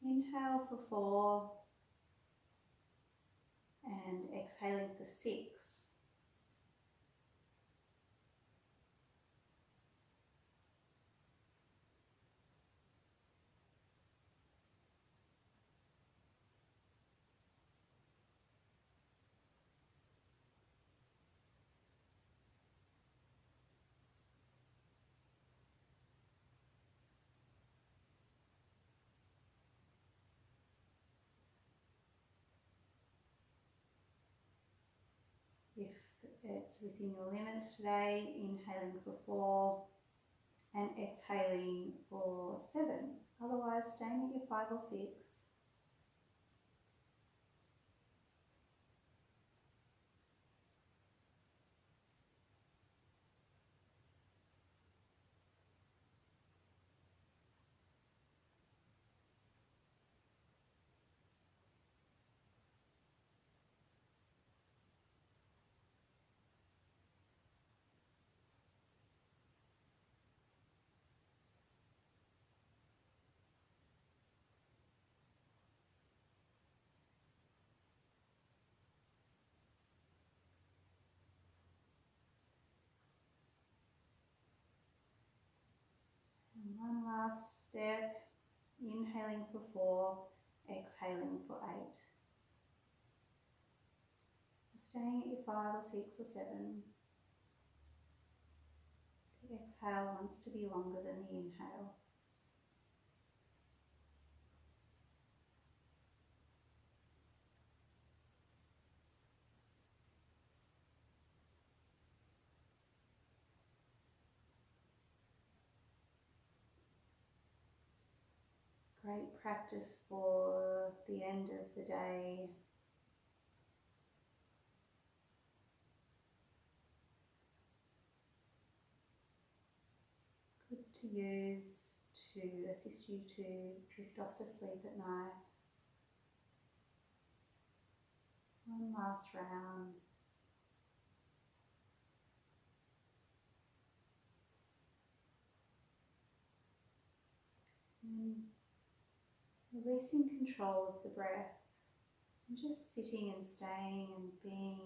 S1: Inhale for 4 and exhaling for 6. If it's within your limits today, inhaling for 4 and exhaling for 7. Otherwise, staying at your 5 or 6. And one last step, inhaling for 4, exhaling for 8. Staying at your 5 or 6 or 7. The exhale wants to be longer than the inhale. Great practice for the end of the day. Good to use to assist you to drift off to sleep at night. One last round. And releasing control of the breath and just sitting and staying and being.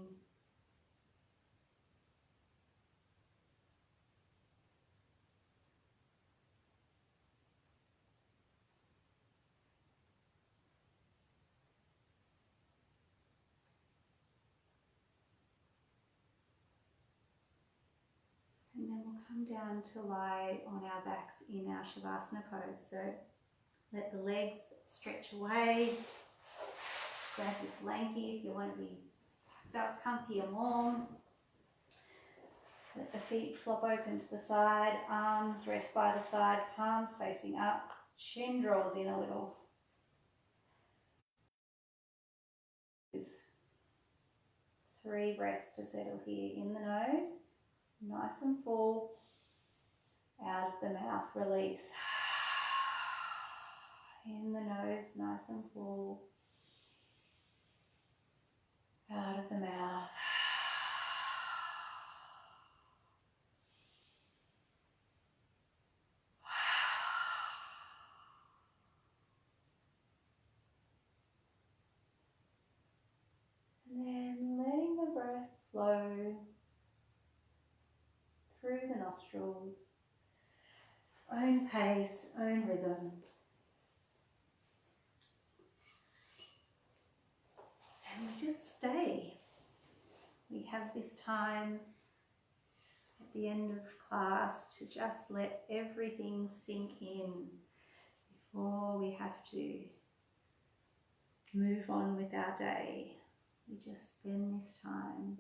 S1: And then we'll come down to lie on our backs in our Shavasana pose. So let the legs stretch away. Grab your blankie if you want to be tucked up, comfy and warm. Let the feet flop open to the side, arms rest by the side, palms facing up, chin draws in a little. 3 breaths to settle here. In the nose, nice and full. Out of the mouth, release. In the nose, nice and full. Out of the mouth. And then letting the breath flow through the nostrils. Own pace, own rhythm. And we just stay. We have this time at the end of class to just let everything sink in before we have to move on with our day. We just spend this time.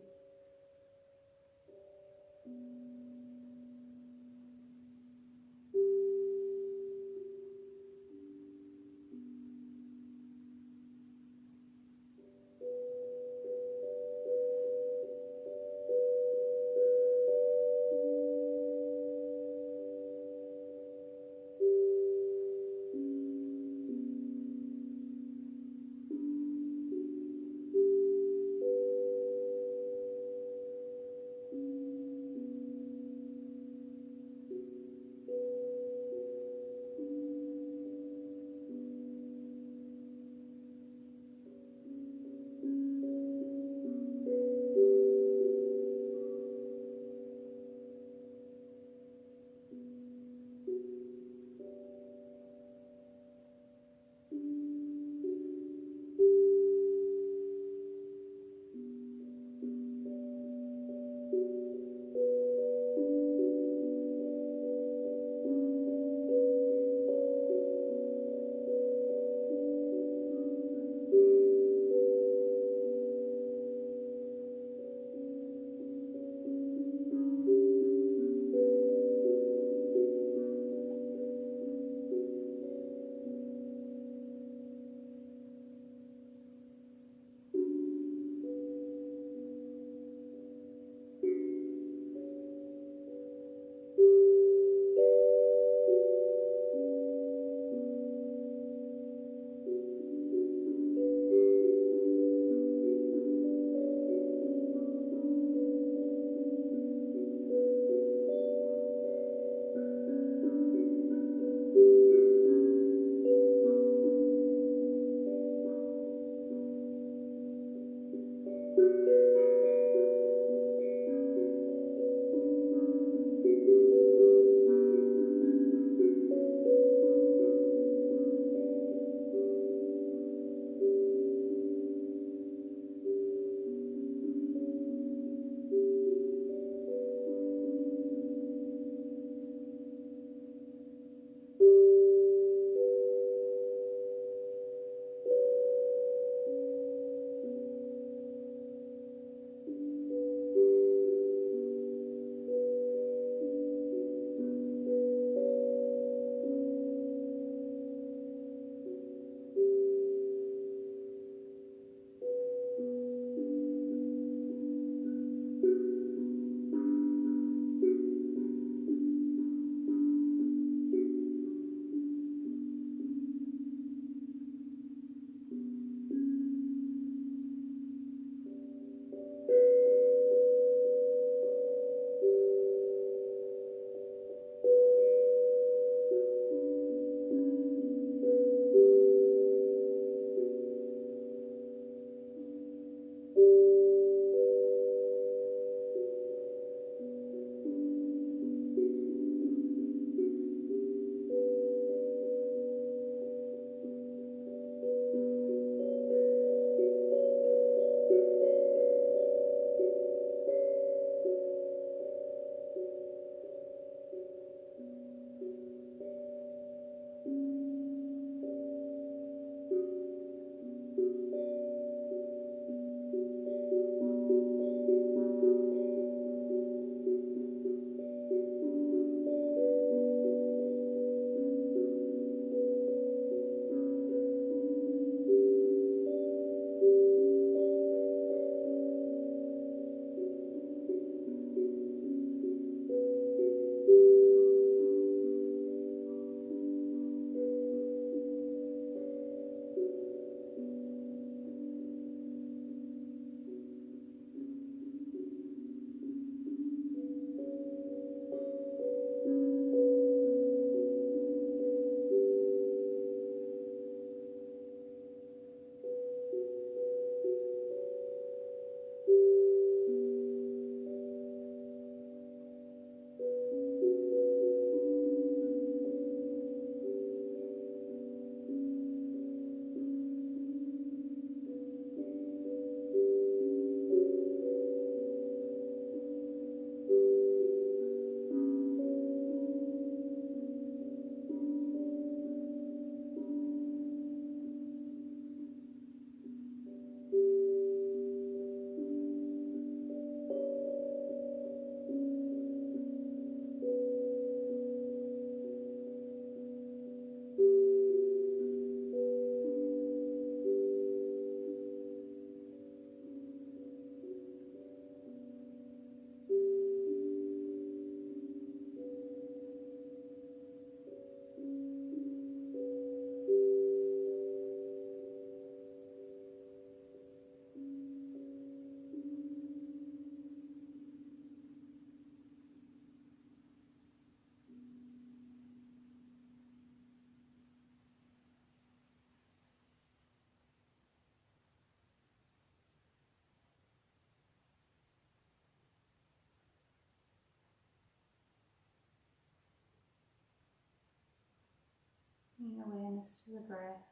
S1: awareness to the breath,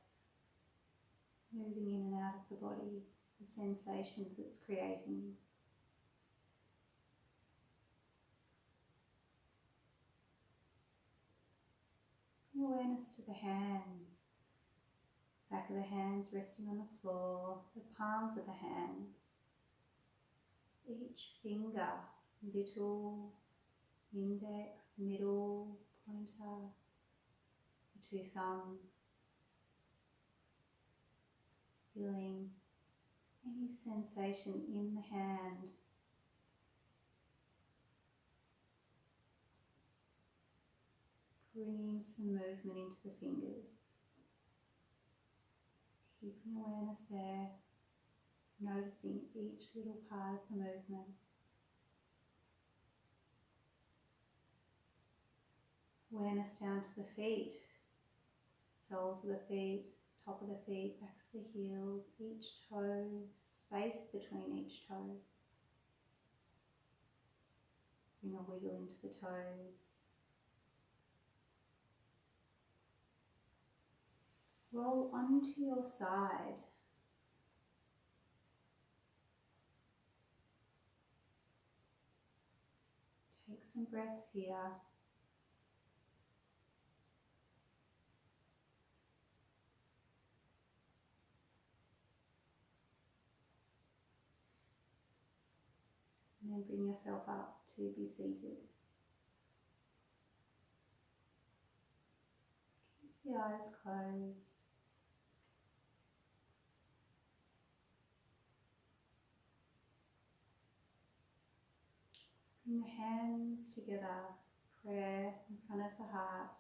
S1: moving in and out of the body, the sensations it's creating. Bring awareness to the hands, back of the hands resting on the floor, the palms of the hands, each finger, little, index, middle, pointer, the two thumbs, feeling any sensation in the hand. Bringing some movement into the fingers. Keeping awareness there, noticing each little part of the movement. Awareness down to the feet, soles of the feet, top of the feet, backs of the heels, each toe, space between each toe. Bring a wiggle into the toes. Roll onto your side. Take some breaths here. And then bring yourself up to be seated. Keep the eyes closed. Bring the hands together, prayer in front of the heart.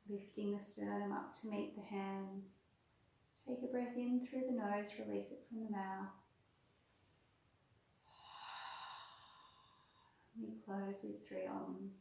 S1: Lifting the sternum up to meet the hands. Take a breath in through the nose, release it from the mouth. We close with 3 ohms.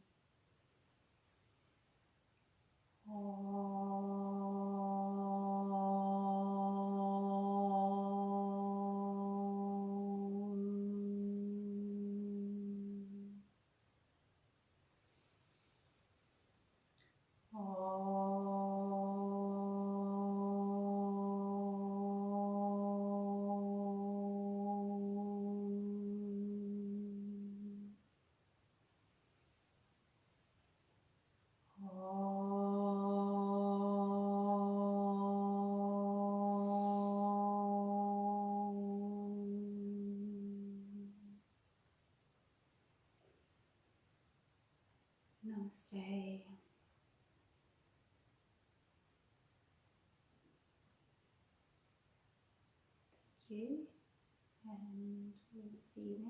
S1: Namaste. Thank you, and we'll see you next